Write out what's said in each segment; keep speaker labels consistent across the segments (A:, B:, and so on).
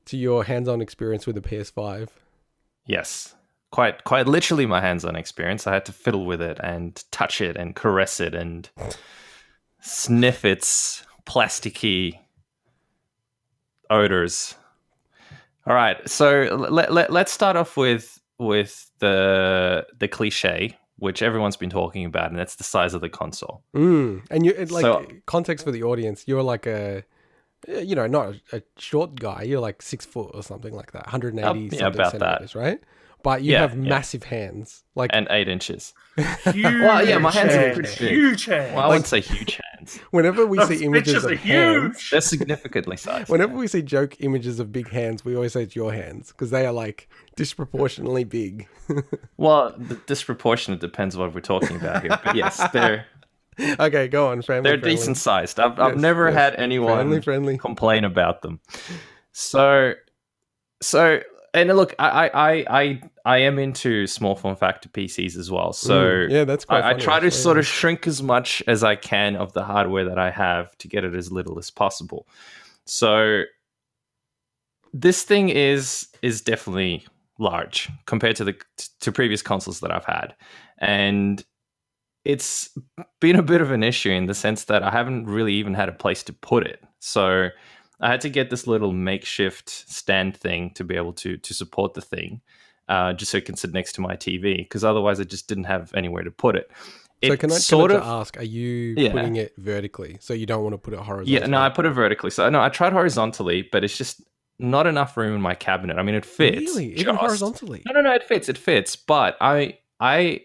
A: to your hands-on experience with the PS5.
B: Yes. Quite literally my hands-on experience. I had to fiddle with it and touch it and caress it and sniff its plasticky odors. All right, so let's start off with the cliche, which everyone's been talking about, and that's the size of the console.
A: And context for the audience, you're like not a short guy. You're like 6 foot or something like that, 180 something
B: about
A: centimeters, right? But you have massive hands, like
B: and 8 inches.
C: Huge.
B: Well, yeah, my hands are pretty big.
C: Huge hands.
B: Well, I wouldn't say huge hands.
A: Whenever we
C: Those
A: see images
C: bitches
A: of
C: are
A: hands,
C: huge.
B: They're significantly sized.
A: whenever we see joke images of big hands, we always say it's your hands because they are like disproportionately big.
B: Well, the disproportionate depends what we're talking about here. But yes, they're
A: Okay, go on.
B: they're decent sized. I've never had anyone
A: friendly.
B: complain about them. So and look, I am into small form factor PCs as well. So
A: that's quite
B: I
A: funny,
B: try to
A: actually,
B: sort of shrink as much as I can of the hardware that I have to get it as little as possible. So this thing is definitely large compared to previous consoles that I've had, and it's been a bit of an issue in the sense that I haven't really even had a place to put it. So I had to get this little makeshift stand thing to be able to support the thing, just so it can sit next to my TV, because otherwise I just didn't have anywhere to put it.
A: So can I ask, are you putting it vertically? So you don't want to put it horizontally?
B: Yeah, no, I put it vertically. So no, I tried horizontally, but it's just not enough room in my cabinet. I mean, it fits.
A: Really? Even horizontally?
B: No, it fits. But I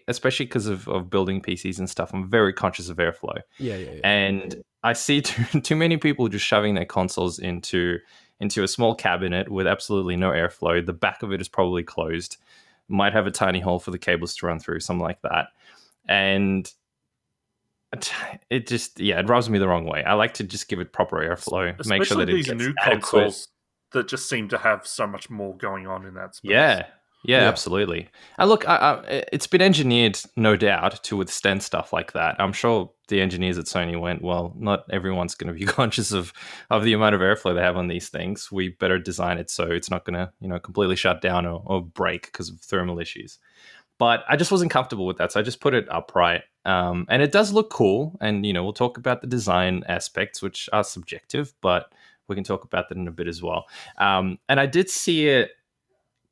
B: especially because of building PCs and stuff, I'm very conscious of airflow.
A: Yeah.
B: And I see too many people just shoving their consoles into a small cabinet with absolutely no airflow. The back of it is probably closed. Might have a tiny hole for the cables to run through, something like that. And it just, it rubs me the wrong way. I like to just give it proper airflow,
C: especially
B: make sure that it
C: these
B: gets
C: new
B: adequate.
C: consoles that just seem to have so much more going on in that space.
B: Yeah, absolutely. And look, it's been engineered, no doubt, to withstand stuff like that. I'm sure the engineers at Sony went, well, not everyone's going to be conscious of the amount of airflow they have on these things. We better design it so it's not going to, completely shut down or break because of thermal issues. But I just wasn't comfortable with that, so I just put it upright. And it does look cool. And, we'll talk about the design aspects, which are subjective, but we can talk about that in a bit as well. And I did see it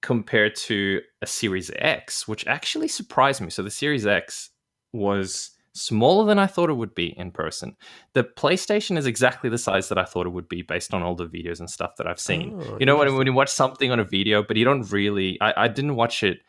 B: compared to a Series X, which actually surprised me. So the Series X was smaller than I thought it would be in person. The PlayStation is exactly the size that I thought it would be based on all the videos and stuff that I've seen. When you watch something on a video, but you don't really... I didn't watch it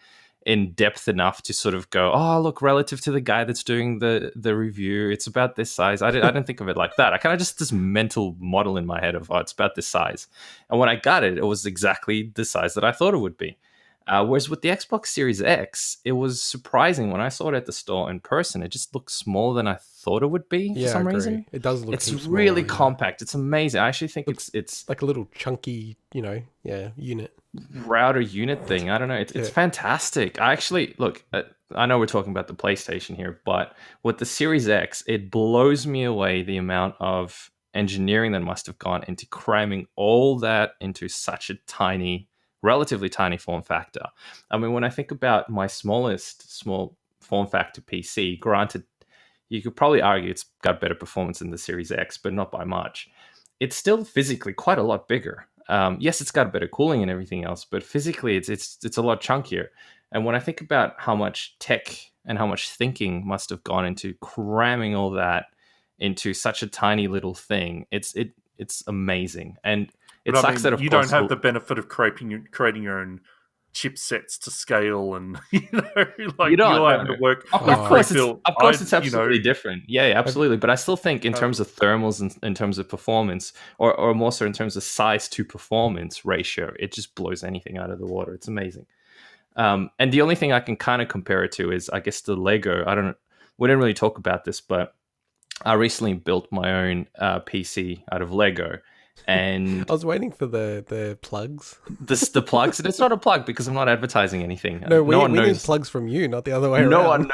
B: in depth enough to sort of go, oh, look, relative to the guy that's doing the review, it's about this size. I didn't think of it like that. I kind of just this mental model in my head of, it's about this size. And when I got it, it was exactly the size that I thought it would be. Whereas with the Xbox Series X, it was surprising. When I saw it at the store in person, it just looked smaller than I thought it would be for some reason.
A: It does look
B: It's really compact. It's amazing. I actually think it's
A: like a little chunky, unit.
B: Router unit thing. I don't know. It's fantastic. I actually, look, I know we're talking about the PlayStation here, but with the Series X, it blows me away the amount of engineering that must have gone into cramming all that into such a relatively tiny form factor. I mean, when I think about my small form factor PC, granted, you could probably argue it's got better performance than the Series X, but not by much. It's still physically quite a lot bigger. Yes, it's got better cooling and everything else, but physically it's a lot chunkier. And when I think about how much tech and how much thinking must have gone into cramming all that into such a tiny little thing, it's amazing. And it sucks that, of
C: you
B: course,
C: don't have the benefit of creating your own chipsets to scale, and you're having to work.
B: Of course, it's absolutely different. Yeah, absolutely. But I still think in terms of thermals and in terms of performance, or more so in terms of size to performance ratio, it just blows anything out of the water. It's amazing. And the only thing I can kind of compare it to is, I guess, the Lego. We didn't really talk about this, but I recently built my own PC out of Lego. And
A: I was waiting for the plugs.
B: the plugs, and it's not a plug because I'm not advertising anything.
A: No, we
B: one knows.
A: need plugs from you, not the other way
B: No
A: around.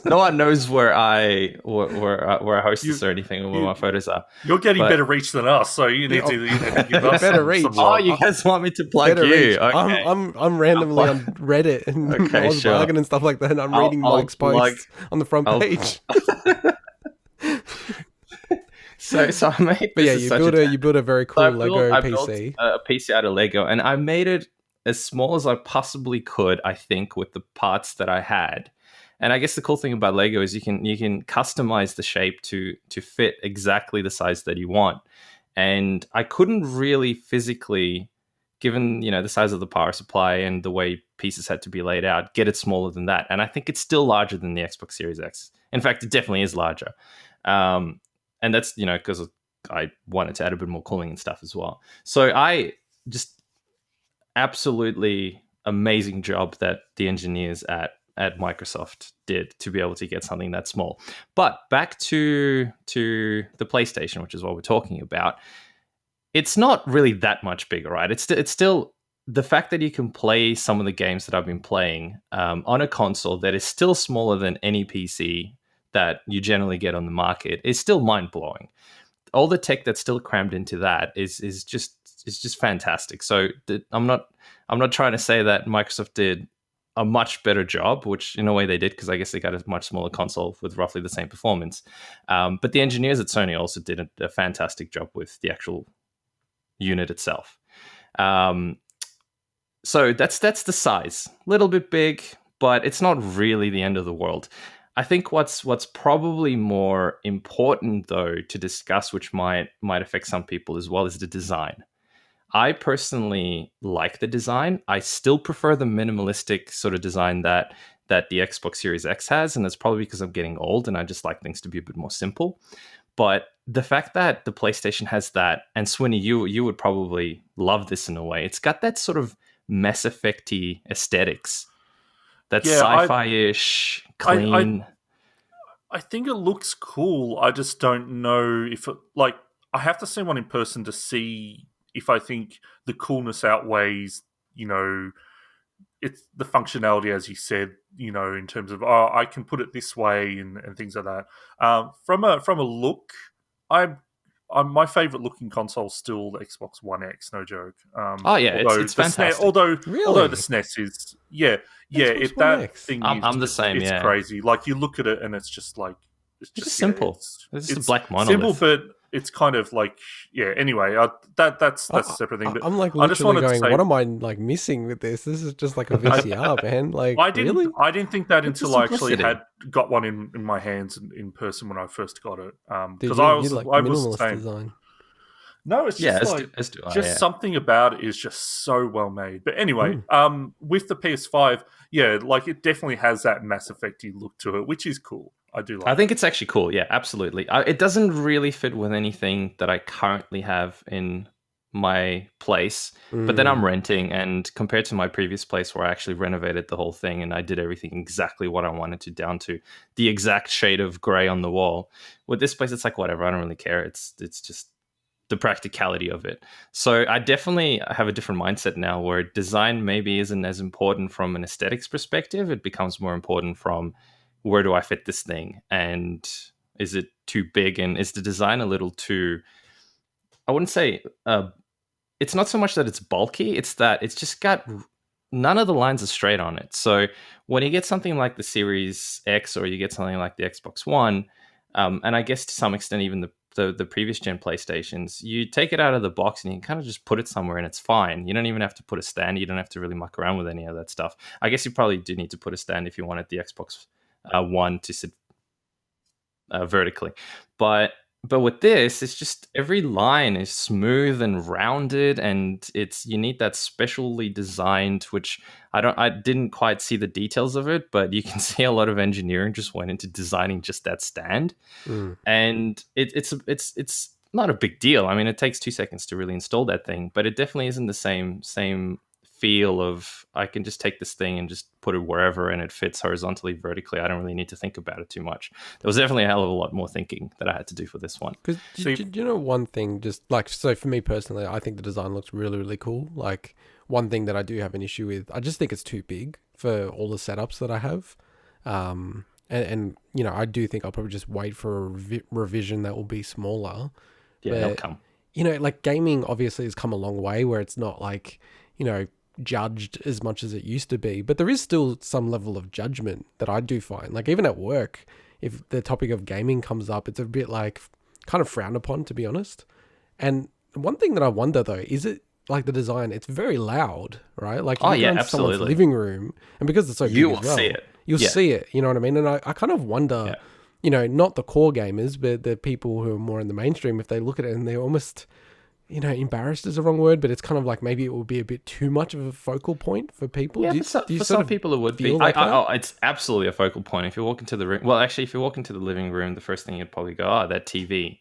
B: no one knows where I host this or anything, or where my photos are.
C: You're getting better reach than us, so you need to give us
A: better reach.
B: Oh, you guys want me to plug you?
A: Reach.
B: Okay.
A: I'm randomly on Reddit and Volkswagen and stuff like that, and I'm reading Mike's posts on the front page.
B: So I made.
A: But yeah, you built a very cool Lego PC.
B: Built a PC out of Lego, and I made it as small as I possibly could. I think with the parts that I had, and I guess the cool thing about Lego is you can customize the shape to fit exactly the size that you want. And I couldn't really physically, given the size of the power supply and the way pieces had to be laid out, get it smaller than that. And I think it's still larger than the Xbox Series X. In fact, it definitely is larger. And that's, because I wanted to add a bit more cooling and stuff as well. So I just absolutely amazing job that the engineers at Microsoft did to be able to get something that small. But back to the PlayStation, which is what we're talking about. It's not really that much bigger, right? It's still the fact that you can play some of the games that I've been playing on a console that is still smaller than any PC that you generally get on the market is still mind-blowing. All the tech that's still crammed into that is just fantastic. So I'm not trying to say that Microsoft did a much better job, which in a way they did, because I guess they got a much smaller console with roughly the same performance. But the engineers at Sony also did a fantastic job with the actual unit itself. So that's the size. Little bit big, but it's not really the end of the world. I think what's probably more important, though, to discuss, which might affect some people as well, is the design. I personally like the design. I still prefer the minimalistic sort of design that the Xbox Series X has, and that's probably because I'm getting old and I just like things to be a bit more simple. But the fact that the PlayStation has that, and Swinny, you would probably love this in a way. It's got that sort of Mass Effect-y aesthetics. That's sci-fi-ish, clean.
C: I think it looks cool. I just don't know if I have to see one in person to see if I think the coolness outweighs, it's the functionality, as you said, in terms of I can put it this way and things like that. From a look, my favorite looking console is still the Xbox One X, no joke.
B: It's fantastic.
C: Although the SNES is
B: I'm the same.
C: It's crazy. Like you look at it and it's just like
B: it's just simple. It's just a black monolith.
C: Simple, but it's kind of like Anyway, that's a separate thing. But
A: I'm like literally going, what am I like missing with this? This is just like a VCR, man. Like
C: I didn't think that
B: It's
C: until I actually had got one in my hands in person when I first got it. Because I was the same.
A: Design.
C: No, it's just something about it is just so well made. But anyway, with the PS5, it definitely has that Mass Effect-y look to it, which is cool. I do like.
B: I think it's actually cool. Yeah, absolutely. It doesn't really fit with anything that I currently have in my place, but then I'm renting, and compared to my previous place where I actually renovated the whole thing and I did everything exactly what I wanted to, down to the exact shade of gray on the wall. With this place, it's like whatever. I don't really care. It's just the practicality of it. So I definitely have a different mindset now, where design maybe isn't as important from an aesthetics perspective. It becomes more important from, where do I fit this thing? And is it too big? And is the design a little too, I wouldn't say, it's not so much that it's bulky, it's that it's just got, none of the lines are straight on it. So when you get something like the Series X, or you get something like the Xbox One, and I guess to some extent even the previous gen PlayStations, you take it out of the box and you can kind of just put it somewhere and it's fine. You don't even have to put a stand. You don't have to really muck around with any of that stuff. I guess you probably do need to put a stand if you wanted the Xbox One to sit vertically. But with this, it's just every line is smooth and rounded, and you need that specially designed, which I didn't quite see the details of it, but you can see a lot of engineering just went into designing just that stand. And it's not a big deal. I mean, it takes 2 seconds to really install that thing, but it definitely isn't the same feel of I can just take this thing and just put it wherever and it fits horizontally, vertically. I don't really need to think about it too much. There was definitely a hell of a lot more thinking that I had to do for this one.
A: Because you know one thing, just like, so for me personally, I think the design looks really, really cool. Like, one thing that I do have an issue with, I just think it's too big for all the setups that I have. And you know, I do think I'll probably just wait for a revision that will be smaller.
B: Yeah, it'll come.
A: You know, like, gaming obviously has come a long way where it's not like, you know, judged as much as it used to be, but there is still some level of judgment that I do find. Like, even at work, if the topic of gaming comes up, it's a bit like kind of frowned upon, to be honest. And one thing that I wonder though, is it like the design, it's very loud, right? Like, you go into someone's living room, and because it's so big,
B: you will see it.
A: You'll see it, you know what I mean? And I kind of wonder, you know, not the core gamers, but the people who are more in the mainstream, if they look at it and they're almost, you know, embarrassed is the wrong word, but it's kind of like maybe it will be a bit too much of a focal point for people.
B: Yeah, for some people it would be. Like it's absolutely a focal point. If you walk into the room, well, actually, if you walk into the living room, the first thing you'd probably go, oh, that TV.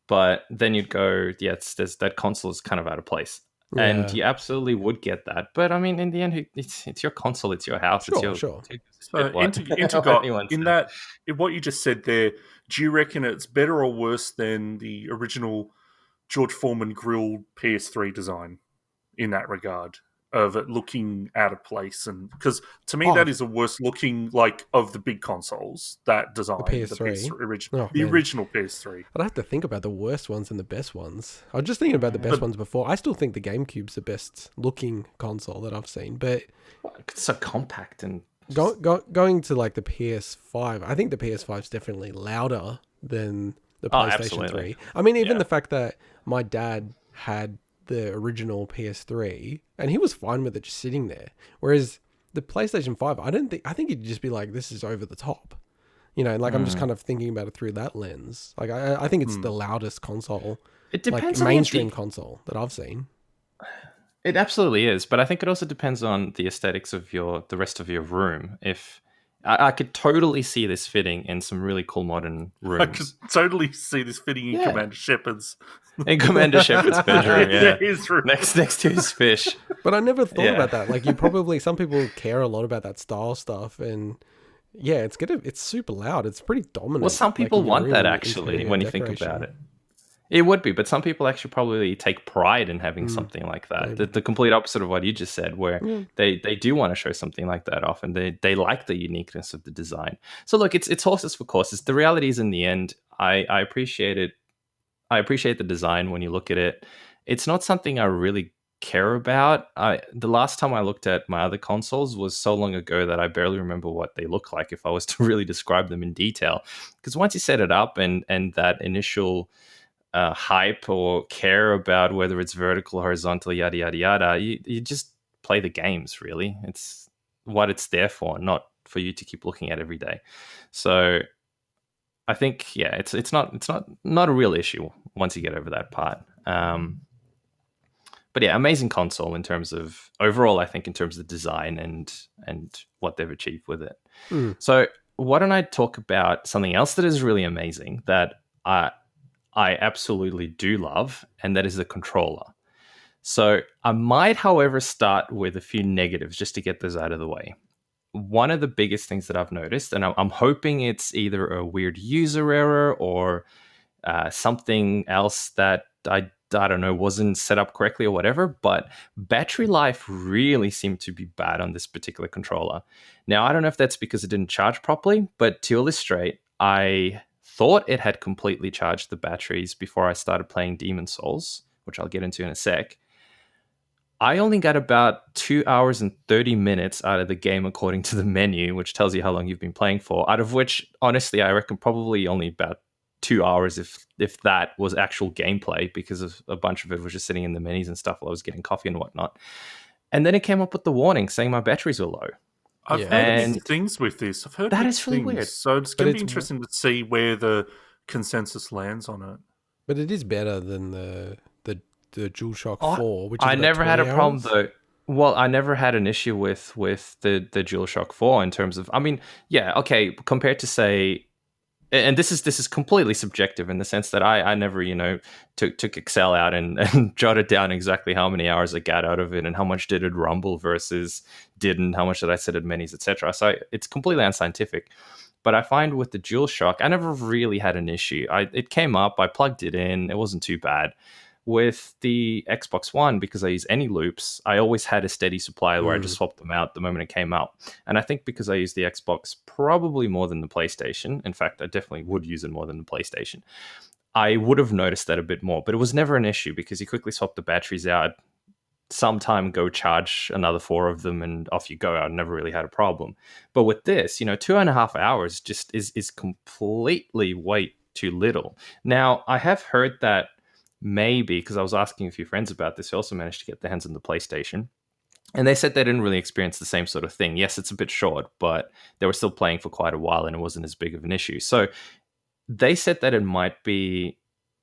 B: But then you'd go, yeah, that console is kind of out of place. Yeah. And you absolutely would get that. But I mean, in the end, it's your console, it's your house, it's your...
A: Sure.
C: So, Intergot, in what you just said there, do you reckon it's better or worse than the original George Foreman grilled PS3 design in that regard? Of it looking out of place, and because to me that is the worst looking, like, of the big consoles, that design, the PS3 original PS3.
A: I'd have to think about the worst ones and the best ones. I was just thinking about the best ones before. I still think the GameCube's the best looking console that I've seen, but
B: it's so compact and
A: going to like the PS5. I think the PS5's definitely louder than the PlayStation 3. I mean, even the fact that my dad had the original PS3 and he was fine with it just sitting there, whereas the PlayStation 5, I think he'd just be like, this is over the top, you know, like I'm just kind of thinking about it through that lens. Like I think it's the loudest console,
B: it depends,
A: like mainstream console that I've seen.
B: It absolutely is, but I think it also depends on the aesthetics of the rest of your room. If I could totally see this fitting in some really cool modern rooms.
C: I could totally see this fitting in Commander Shepard's.
B: In Commander Shepard's bedroom, his room. Next to his fish.
A: But I never thought about that. Like, some people care a lot about that style stuff, and it's super loud. It's pretty dominant.
B: Well, some people want that, actually, when you think about it. It would be, but some people actually probably take pride in having something like that. The complete opposite of what you just said, where they do want to show something like that off, and they like the uniqueness of the design. So look, it's horses for courses. The reality is, in the end, I appreciate it. I appreciate the design when you look at it. It's not something I really care about. The last time I looked at my other consoles was so long ago that I barely remember what they look like if I was to really describe them in detail. Because once you set it up and that initial hype or care about whether it's vertical, horizontal, yada, yada, yada, you just play the games, really. It's what it's there for, not for you to keep looking at every day. So I think, it's not a real issue once you get over that part. But yeah, amazing console in terms of overall, I think in terms of design and what they've achieved with it. So why don't I talk about something else that is really amazing that I absolutely do love, and that is the controller. So I might, however, start with a few negatives just to get those out of the way. One of the biggest things that I've noticed, and I'm hoping it's either a weird user error or something else that I don't know, wasn't set up correctly or whatever, but battery life really seemed to be bad on this particular controller. Now, I don't know if that's because it didn't charge properly, but to illustrate, I thought it had completely charged the batteries before I started playing Demon's Souls, which I'll get into in a sec. I only got about 2 hours and 30 minutes out of the game according to the menu, which tells you how long you've been playing for, out of which, honestly, I reckon probably only about 2 hours, if that, was actual gameplay, because of a bunch of it was just sitting in the menus and stuff while I was getting coffee and whatnot. And then it came up with the warning saying my batteries were low.
C: I've heard things with this. I've heard
B: that is really weird.
C: So it's going to be interesting to see where the consensus lands on it.
A: But it is better than the DualShock 4, which is
B: I never had a problem
A: hours.
B: though. Well, I never had an issue with the DualShock 4 in terms of, I mean, compared to say and this is completely subjective in the sense that I never took Excel out and jotted down exactly how many hours I got out of it and how much did it rumble versus didn't, how much did I set at minis, etc. So it's completely unscientific. But I find with the DualShock, I never really had an issue. It came up, I plugged it in, it wasn't too bad. With the Xbox One, because I use any loops, I always had a steady supply where I just swapped them out the moment it came out. And I think because I use the Xbox probably more than the PlayStation, in fact, I definitely would use it more than the PlayStation, I would have noticed that a bit more. But it was never an issue because you quickly swap the batteries out, sometime go charge another 4 of them, and off you go. I never really had a problem. But with this, 2.5 hours just is completely way too little. Now, I have heard that maybe, because I was asking a few friends about this who also managed to get their hands on the PlayStation, and they said they didn't really experience the same sort of thing. Yes, it's a bit short, but they were still playing for quite a while and it wasn't as big of an issue. So they said that it might be,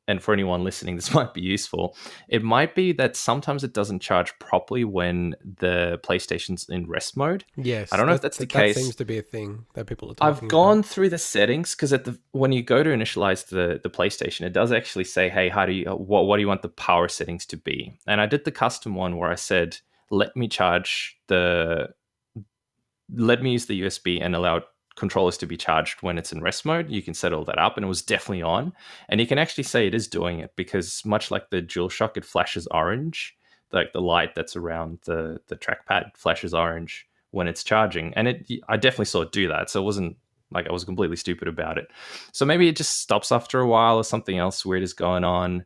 B: and for anyone listening, this might be useful. It might be that sometimes it doesn't charge properly when the PlayStation's in rest mode.
A: Yes,
B: I don't know if that's the case.
A: That seems to be a thing that people are talking about.
B: I've gone through the settings because when you go to initialize the PlayStation, it does actually say, "Hey, what do you want the power settings to be?" And I did the custom one where I said, "Let me use the USB and allow controllers to be charged when it's in rest mode." You can set all that up, and it was definitely on. And you can actually say it is doing it because much like the DualShock, it flashes orange. Like the light that's around the trackpad flashes orange when it's charging. And I definitely saw it do that. So it wasn't like I was completely stupid about it. So maybe it just stops after a while or something else weird is going on.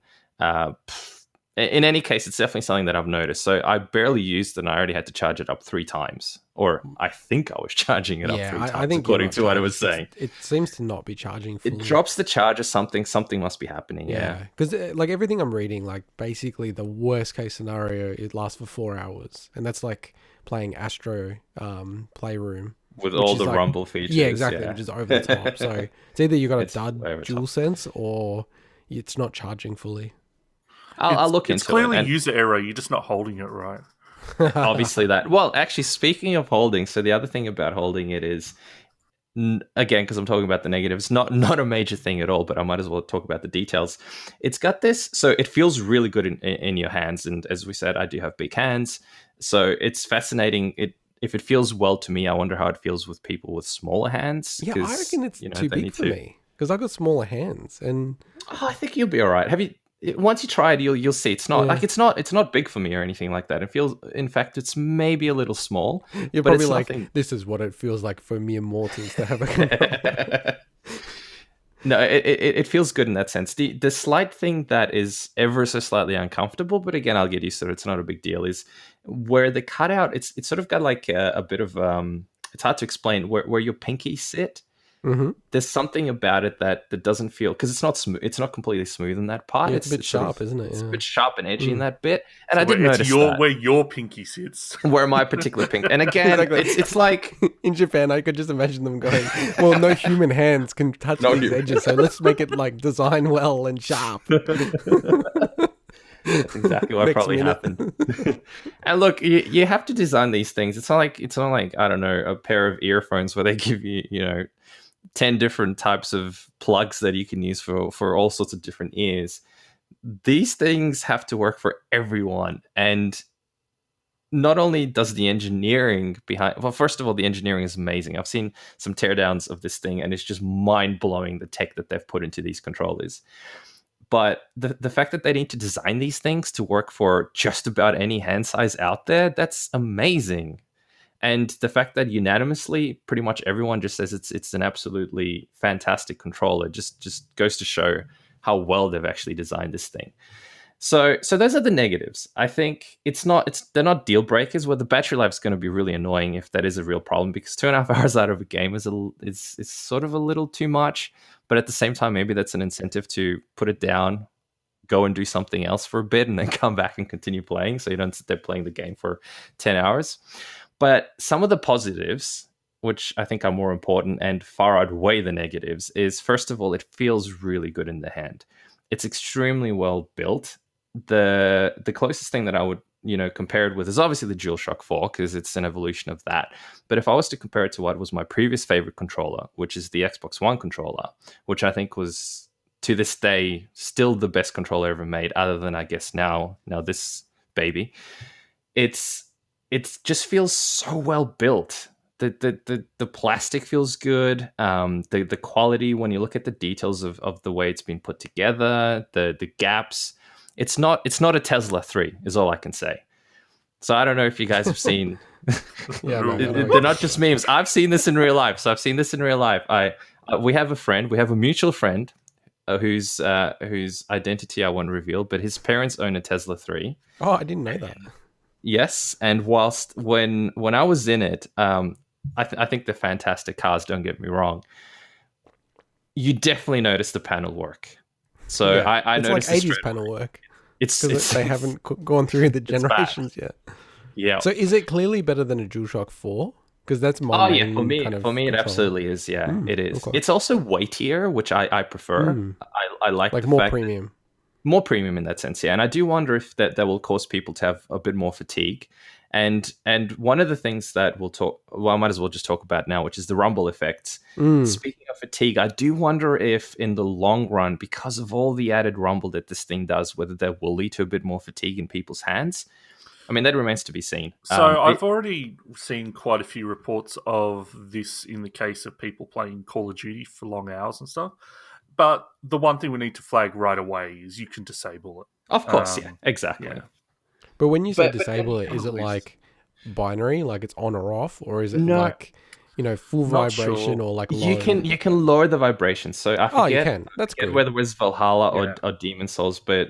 B: In any case, it's definitely something that I've noticed. So I barely used it and I already had to charge it up 3 times. Or I think I was charging it up 3 times, I think according to what it was saying.
A: It seems to not be charging fully.
B: It drops the charge or something. Something must be happening, yeah.
A: Because like everything I'm reading, like basically the worst case scenario, it lasts for 4 hours. And that's like playing Astro Playroom.
B: With all the rumble features.
A: Yeah, exactly, which is over the top. So it's either you got a dud DualSense or it's not charging fully.
B: I'll look into it.
C: It's clearly user error. You're just not holding it right.
B: Obviously that. Well, actually, speaking of holding, so the other thing about holding it is, again, because I'm talking about the negatives, not a major thing at all, but I might as well talk about the details. It's got this, so it feels really good in your hands. And as we said, I do have big hands. So it's fascinating. If it feels well to me, I wonder how it feels with people with smaller hands.
A: Yeah, I reckon it's too big for me because I've got smaller hands. And
B: I think you'll be all right. Once you try it, you'll see it's not like it's not big for me or anything like that. It feels, in fact, it's maybe a little small.
A: You're probably like, this is what it feels like for mere mortals to have a controller.
B: No, it feels good in that sense. The slight thing that is ever so slightly uncomfortable, but again, I'll get used to it. It's not a big deal. Is where the cutout. It's sort of got like a bit of it's hard to explain where your pinky sit.
A: Mm-hmm.
B: There's something about it that doesn't feel, because it's not smooth. It's not completely smooth in that part.
A: Yeah, it's a bit sharp, isn't it?
B: It's a bit sharp and edgy in that bit. And so I didn't notice
C: that. Where your pinky sits.
B: Where my particular pinky. And again, exactly. it's like...
A: In Japan, I could just imagine them going, well, no human hands can touch these edges, so let's make it like design well and sharp.
B: That's exactly what probably happened. And look, you have to design these things. It's not like I don't know, a pair of earphones where they give you 10 different types of plugs that you can use for all sorts of different ears. These things have to work for everyone. And not only does the engineering behind... Well, first of all, the engineering is amazing. I've seen some teardowns of this thing, and it's just mind-blowing, the tech that they've put into these controllers. But the fact that they need to design these things to work for just about any hand size out there, that's amazing. And the fact that unanimously, pretty much everyone just says it's an absolutely fantastic controller just goes to show how well they've actually designed this thing. So those are the negatives. I think they're not deal breakers. Where the battery life is going to be really annoying if that is a real problem, because 2.5 hours out of a game is sort of a little too much. But at the same time, maybe that's an incentive to put it down, go and do something else for a bit, and then come back and continue playing, so you don't sit there playing the game for 10 hours. But some of the positives, which I think are more important and far outweigh the negatives, is, first of all, it feels really good in the hand. It's extremely well built. The closest thing that I would compare it with is obviously the DualShock 4 because it's an evolution of that. But if I was to compare it to what was my previous favorite controller, which is the Xbox One controller, which I think was to this day still the best controller ever made, other than I guess now this baby, it just feels so well built. The plastic feels good. The quality, when you look at the details of the way it's been put together, the gaps, it's not a Tesla 3 is all I can say. So I don't know if you guys have seen.
A: Yeah, no,
B: they're not just memes. I've seen this in real life. We have a mutual friend whose identity I won't reveal, but his parents own a Tesla 3.
A: Oh, I didn't know that.
B: Yes, and whilst when I was in it, I think they're fantastic cars. Don't get me wrong. You definitely notice the panel work. So
A: Yeah,
B: I
A: it's
B: noticed
A: like 80s panel work.
B: It's
A: They haven't gone through the generations yet.
B: Yeah.
A: So is it clearly better than a DualShock 4? Because that's my main
B: for me,
A: kind of
B: it
A: control.
B: absolutely is. Yeah, it is.
A: Okay.
B: It's also weightier, which I prefer. I like the
A: more
B: fact
A: premium.
B: More premium in that sense, yeah. And I do wonder if that will cause people to have a bit more fatigue. And one of the things that I might as well just talk about now, which is the rumble effects. Speaking of fatigue, I do wonder if in the long run, because of all the added rumble that this thing does, whether that will lead to a bit more fatigue in people's hands. I mean, that remains to be seen.
C: So I've already seen quite a few reports of this in the case of people playing Call of Duty for long hours and stuff. But the one thing we need to flag right away is you can disable it.
B: Of course, yeah, exactly.
C: Yeah.
A: But when you say disable it, is it like binary, like it's on or off, or is it like full vibration or like low?
B: You can lower the vibrations. So I forget,
A: you can. That's good.
B: Whether it was Valhalla or Demon Souls, but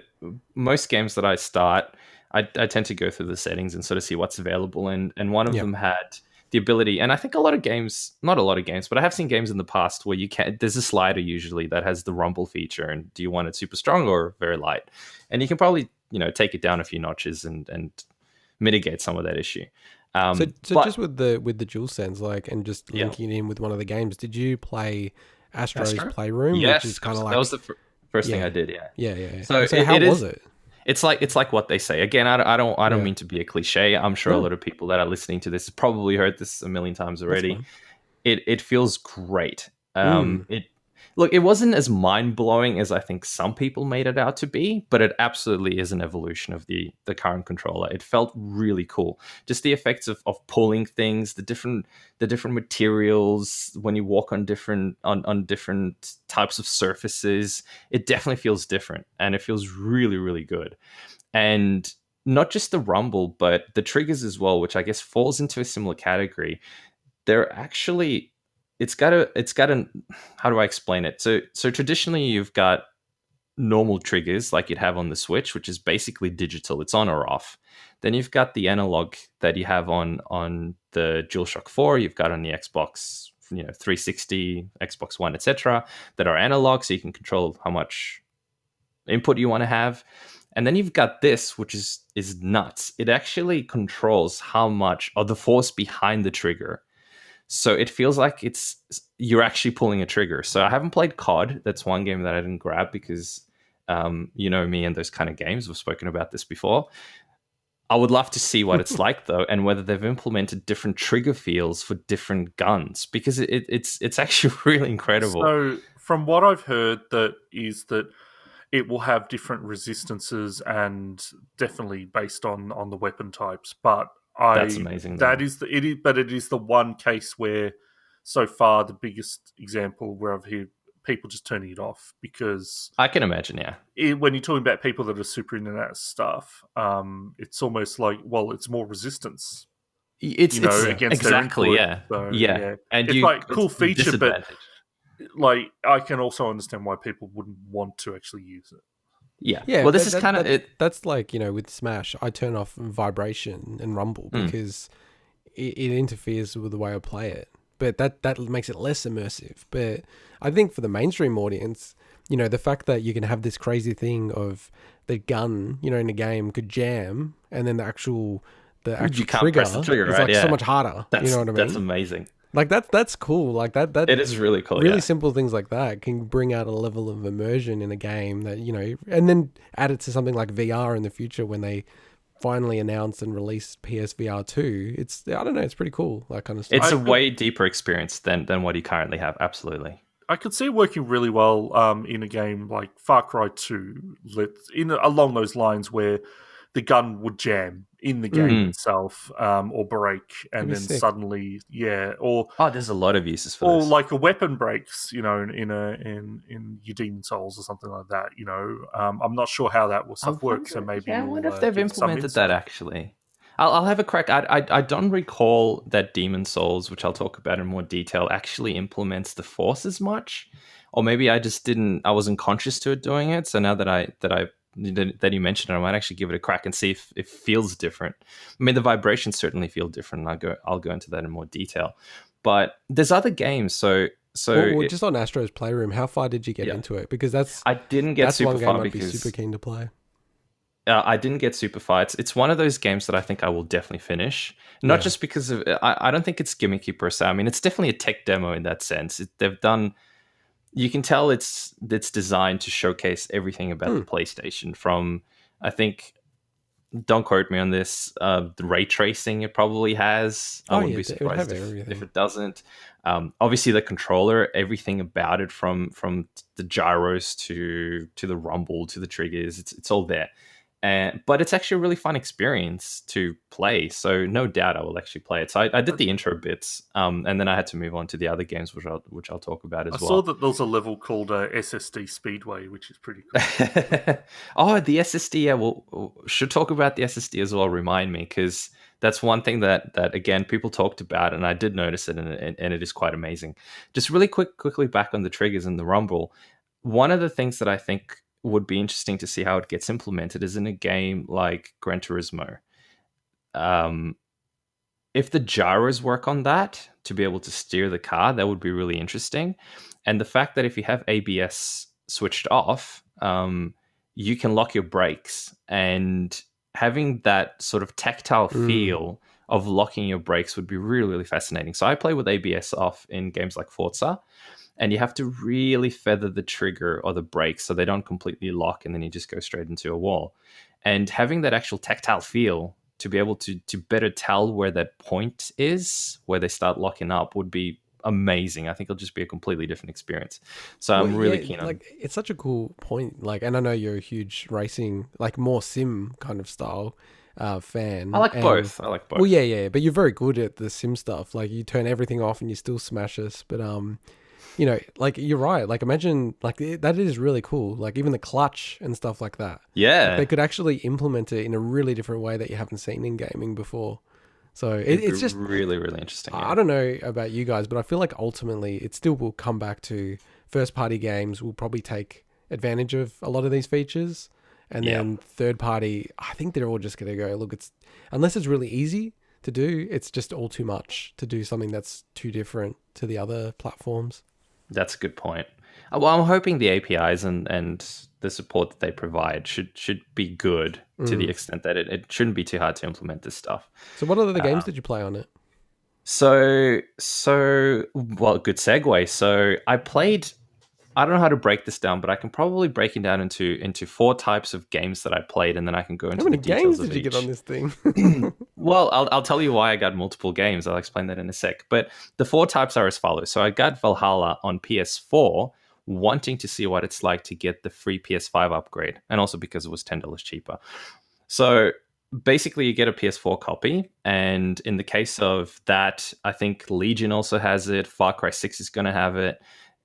B: most games that I start, I tend to go through the settings and sort of see what's available, and one of them had the ability, and I think a lot of games, not a lot of games, but I have seen games in the past where there's a slider usually that has the rumble feature, and do you want it super strong or very light? And you can probably, take it down a few notches and mitigate some of that issue.
A: So just with the DualSense, like, and just linking it in with one of the games, did you play Astro's Playroom?
B: Yes,
A: which is kind of like,
B: that was the first thing I did.
A: Yeah.
B: So
A: how was it?
B: It's like what they say. Again, I don't mean to be a cliche. I'm sure a lot of people that are listening to this have probably heard this a million times already. It feels great. It wasn't as mind-blowing as I think some people made it out to be, but it absolutely is an evolution of the current controller. It felt really cool. Just the effects of pulling things, the different materials when you walk on different types of surfaces. It definitely feels different, and it feels really, really good. And not just the rumble, but the triggers as well, which I guess falls into a similar category. They're actually... It's got an how do I explain it? So traditionally you've got normal triggers like you'd have on the Switch, which is basically digital. It's on or off. Then you've got the analog that you have on the DualShock 4. You've got on the Xbox 360, Xbox One, etc. that are analog, so you can control how much input you want to have. And then you've got this, which is nuts. It actually controls how much of the force behind the trigger. So it feels like you're actually pulling a trigger. So I haven't played COD. That's one game that I didn't grab because, me and those kind of games. We've spoken about this before. I would love to see what it's like, though, and whether they've implemented different trigger feels for different guns, because it's actually really incredible.
C: So from what I've heard, that it will have different resistances and definitely based on the weapon types, but
B: that's amazing.
C: But it is the one case where, so far, the biggest example where I've heard people just turning it off, because
B: I can imagine,
C: when you're talking about people that are super into that stuff, it's almost like, well, it's more resistance.
B: It's
C: against
B: exactly,
C: their input.
B: Yeah. And
C: it's like cool feature, but like I can also understand why people wouldn't want to actually use it.
B: Yeah. Well, this is kind of it.
A: That's like, with Smash, I turn off vibration and rumble because it interferes with the way I play it. But that makes it less immersive. But I think for the mainstream audience, the fact that you can have this crazy thing of the gun, in a game could jam, and then the actual
B: you can't press the trigger,
A: is
B: right?
A: so much harder. You know what I mean?
B: That's amazing.
A: Like that's cool. Like that
B: it is really cool.
A: Really simple things like that can bring out a level of immersion in a game that, and then add it to something like VR in the future when they finally announced and released PSVR 2, I don't know, it's pretty cool, that kind of stuff.
B: It's a way deeper experience than what you currently have. Absolutely.
C: I could see it working really well in a game like Far Cry 2, along those lines where the gun would jam in the game itself, or break, and then
A: sick.
C: suddenly, or
B: there's a lot of uses for
C: or
B: this.
C: like a weapon breaks, in your Demon Souls or something like that. I'm not sure how that stuff works, so maybe
B: I wonder if they've implemented that actually. I'll have a crack. I don't recall that Demon Souls, which I'll talk about in more detail, actually implements the Force as much, or maybe I just didn't. I wasn't conscious to it doing it. So now that you mentioned it, I might actually give it a crack and see if it feels different. I mean, the vibrations certainly feel different. And I'll go into that in more detail. But there's other games. So
A: just on Astro's Playroom, how far did you get into it? Because
B: I didn't get super
A: one game
B: far
A: I'd be
B: because
A: super keen to play.
B: I didn't get super far. It's one of those games that I think I will definitely finish. Not just because of I don't think it's gimmicky per se. I mean, it's definitely a tech demo in that sense. They've done. You can tell it's designed to showcase everything about the PlayStation. From, I think, don't quote me on this, the ray tracing it probably has. I wouldn't be surprised if it doesn't. Obviously, the controller, everything about it, from the gyros to the rumble to the triggers, it's all there. But it's actually a really fun experience to play. So no doubt I will actually play it. So I did the intro bits, and then I had to move on to the other games, which I'll talk about as well.
C: I saw that there's a level called SSD Speedway, which is pretty cool.
B: The SSD. Yeah, we'll should talk about the SSD as well. Remind me, because that's one thing that again people talked about, and I did notice it, and it is quite amazing. Just really quickly back on the triggers and the rumble. One of the things that I think would be interesting to see how it gets implemented is in a game like Gran Turismo. If the gyros work on that to be able to steer the car, that would be really interesting. And the fact that if you have ABS switched off, you can lock your brakes, and having that sort of tactile feel of locking your brakes would be really, really fascinating. So I play with ABS off in games like Forza, and you have to really feather the trigger or the brakes so they don't completely lock and then you just go straight into a wall. And having that actual tactile feel to be able to better tell where that point is, where they start locking up, would be amazing. I think it'll just be a completely different experience. So I'm really keen on it.
A: It's such a cool point. And I know you're a huge racing, more sim kind of style fan.
B: I like both.
A: Well, yeah. But you're very good at the sim stuff. You turn everything off and you still smash us. But you're right. Imagine, that is really cool. Even the clutch and stuff like that.
B: Yeah.
A: They could actually implement it in a really different way that you haven't seen in gaming before. So it's just
B: really, really interesting. Yeah.
A: I don't know about you guys, but I feel like ultimately it still will come back to first party games will probably take advantage of a lot of these features. And then third party, I think they're all just going to go, look, unless it's really easy to do, it's just all too much to do something that's too different to the other platforms.
B: That's a good point. Well, I'm hoping the APIs and the support that they provide should be good to the extent that it shouldn't be too hard to implement this stuff.
A: So what other games did you play on it?
B: So well, good segue. So I don't know how to break this down, but I can probably break it down into 4 types of games that I played, and then I can go into the details of each. How many games did you
A: get on this thing?
B: Well, I'll tell you why I got multiple games. I'll explain that in a sec. But the 4 types are as follows. So I got Valhalla on PS4, wanting to see what it's like to get the free PS5 upgrade, and also because it was $10 cheaper. So basically, you get a PS4 copy, and in the case of that, I think Legion also has it. Far Cry 6 is going to have it.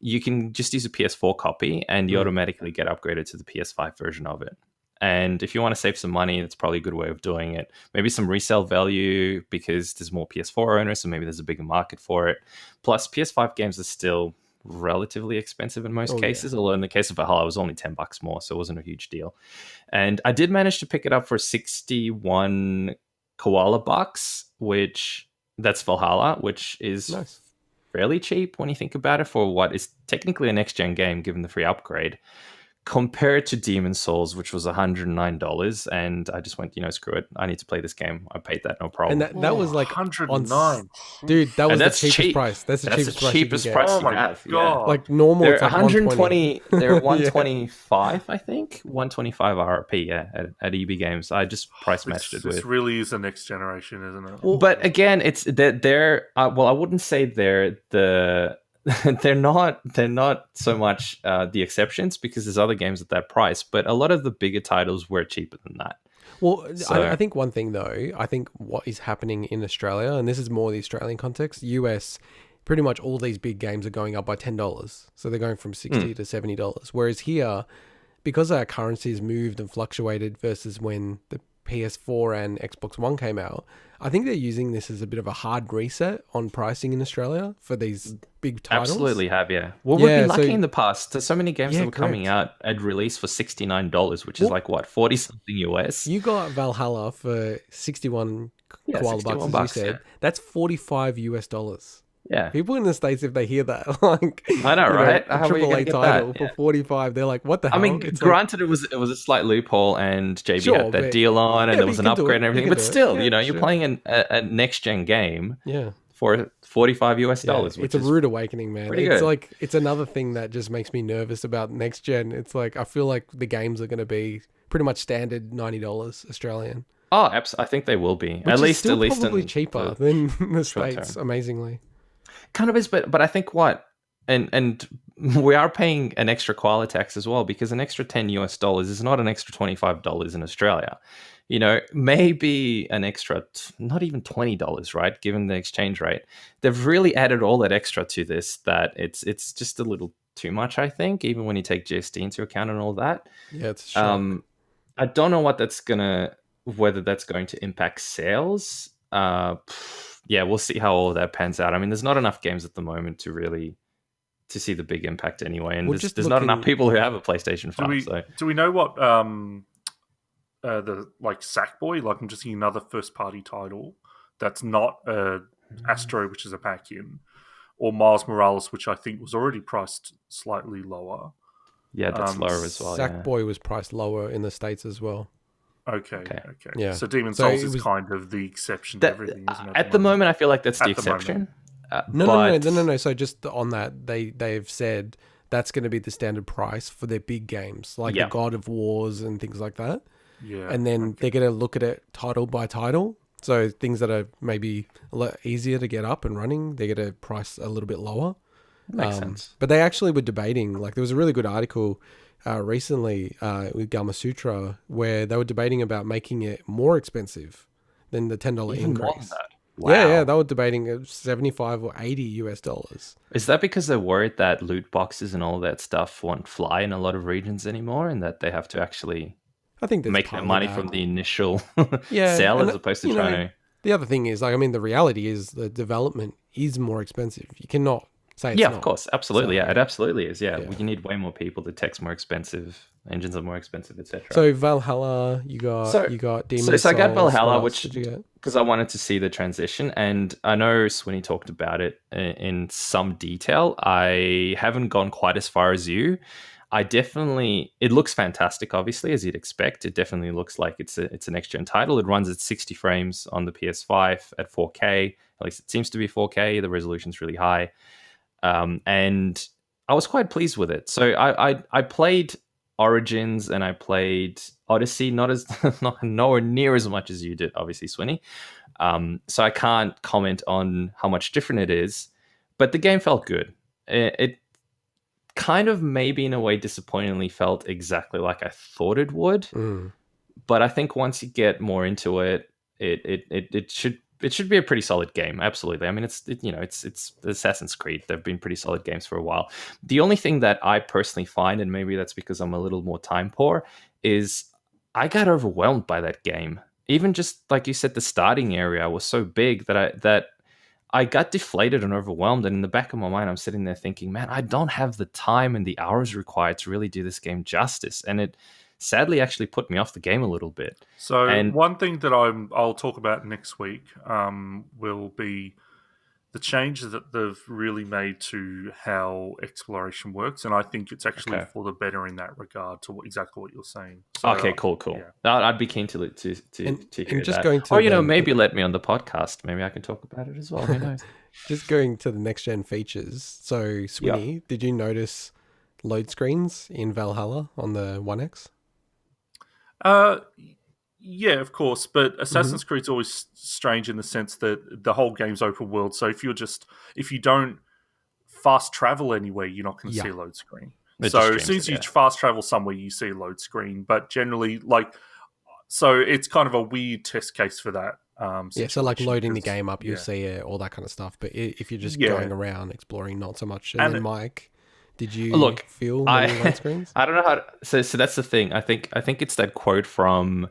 B: You can just use a PS4 copy and you automatically get upgraded to the PS5 version of it. And if you want to save some money, that's probably a good way of doing it. Maybe some resale value because there's more PS4 owners, so maybe there's a bigger market for it. Plus, PS5 games are still relatively expensive in most cases, although in the case of Valhalla, it was only $10 more, so it wasn't a huge deal. And I did manage to pick it up for 61 koala bucks, which that's Valhalla, which is nice. Fairly cheap when you think about it for what is technically a next-gen game, given the free upgrade. compared to Demon Souls, which was $109, and I just went, screw it, I need to play this game. I paid that, no problem.
A: And that was like
C: 109.
A: Dude, that was
B: and
A: the
B: that's
A: cheapest
B: cheap.
A: price. That's the cheapest price you can get.
B: price
C: Oh
B: you
C: my
B: have.
C: God.
B: Yeah.
A: Like normal,
B: They're
A: it's like
B: 120. They're
A: Yeah.
B: 125, I think. 125 RRP. Yeah, at EB Games. I just price matched it with.
C: This really is the next generation, isn't it?
B: Well, but again, it's they're well, I wouldn't say they're the they're not so much the exceptions, because there's other games at that price, but a lot of the bigger titles were cheaper than that.
A: Well, so, I think one thing though, I think what is happening in Australia, and this is more the Australian context, US, pretty much all these big games are going up by $10. So they're going from $60 to $70. Whereas here, because our currency has moved and fluctuated versus when the PS4 and Xbox One came out, I think they're using this as a bit of a hard reset on pricing in Australia for these big titles.
B: Absolutely have, yeah. Well, we've been lucky in the past. There's so many games that were coming out at release for $69, which is like, what, 40 something US?
A: You got Valhalla for 61 koala
B: 61
A: bucks, as you said. That's 45 US dollars.
B: Yeah.
A: People in the States, if they hear that, like,
B: I know, right?
A: A AAA title for 45, they're like, what the hell?
B: I mean, granted, it was a slight loophole, and JB had that deal on, and there was an upgrade and everything. But still, you're playing a next gen game for 45 US dollars.
A: It's a rude awakening, man.
B: Pretty
A: it's
B: good.
A: like, it's another thing that just makes me nervous about next gen. It's like, I feel like the games are going to be pretty much standard $90 Australian.
B: Oh, absolutely. I think they will be.
A: Which
B: at
A: is
B: least
A: probably cheaper than the States, amazingly.
B: Kind of is, but I think and we are paying an extra koala tax as well, because an extra $10 US is not an extra $25 in Australia. Maybe an extra not even $20, right? Given the exchange rate, they've really added all that extra to this that it's just a little too much, I think, even when you take GST into account and all that.
A: Yeah, it's a shock.
B: I don't know whether that's going to impact sales. Yeah, we'll see how all of that pans out. I mean, there's not enough games at the moment to see the big impact anyway, and there's not enough people who have a PlayStation 5.
C: Do we know what the Sackboy? Like, I'm just thinking another first party title that's not Astro, which is a pack-in, or Miles Morales, which I think was already priced slightly lower.
B: Yeah, that's lower as well.
A: Sackboy was priced lower in the States as well.
C: Okay.
A: Yeah.
C: So Demon Souls is kind of the exception to everything, isn't it?
B: At the moment, I feel like that's the exception.
A: No. So just on that, they've said that's going to be the standard price for their big games, like the God of Wars and things like that.
C: Yeah.
A: And then they're going to look at it title by title. So things that are maybe a lot easier to get up and running, they're going to price a little bit lower.
B: Makes sense.
A: But they actually were debating, like there was a really good article recently with Gamasutra where they were debating about making it more expensive than the $10 increase.
B: Wow.
A: Yeah, they were debating 75 or 80 US dollars.
B: Is that because they're worried that loot boxes and all that stuff won't fly in a lot of regions anymore, and that they have to actually make their money from the initial sale as opposed to trying to...
A: The other thing is, the reality is the development is more expensive. You cannot say it's not.
B: Of course. Absolutely. So, it absolutely is. Yeah. You need way more people. The tech's more expensive. Engines are more expensive, etc.
A: So Valhalla, you got Demon Souls.
B: So I got Valhalla, because I wanted to see the transition, and I know Swinny talked about it in some detail. I haven't gone quite as far as you. It looks fantastic, obviously, as you'd expect. It definitely looks like it's a next-gen title. It runs at 60 frames on the PS5 at 4K. At least it seems to be 4K. The resolution's really high. And I was quite pleased with it. So I played Origins and I played Odyssey, not nowhere near as much as you did, obviously, Swinny. So I can't comment on how much different it is, but the game felt good. It kind of maybe in a way disappointingly felt exactly like I thought it would. But I think once you get more into it, it should be a pretty solid game. Absolutely. I mean, it's Assassin's Creed. They've been pretty solid games for a while. The only thing that I personally find, and maybe that's because I'm a little more time poor, is I got overwhelmed by that game. Even just like you said, the starting area was so big that I got deflated and overwhelmed. And in the back of my mind, I'm sitting there thinking, man, I don't have the time and the hours required to really do this game justice. And it sadly actually put me off the game a little bit.
C: So one thing that I'll talk about next week will be the changes that they've really made to how exploration works, and I think it's actually for the better in that regard to exactly what you're saying. So,
B: okay, cool.
C: Yeah.
B: I'd be keen to hear
A: just
B: that.
A: going to
B: maybe let me on the podcast. Maybe I can talk about it as well. Who knows?
A: Just going to the next gen features. So, Swinny, did you notice load screens in Valhalla on the One X?
C: Yeah, of course, but Assassin's Creed's always strange in the sense that the whole game's open world. So if you don't fast travel anywhere, you're not going to see a load screen. So as soon as you fast travel somewhere, you see a load screen. But generally, so it's kind of a weird test case for that.
A: So like loading the game up, you'll see all that kind of stuff. But if you're just going around exploring, not so much. And then Mike, did you feel many load screens?
B: I don't know how to, so that's the thing. I think it's that quote from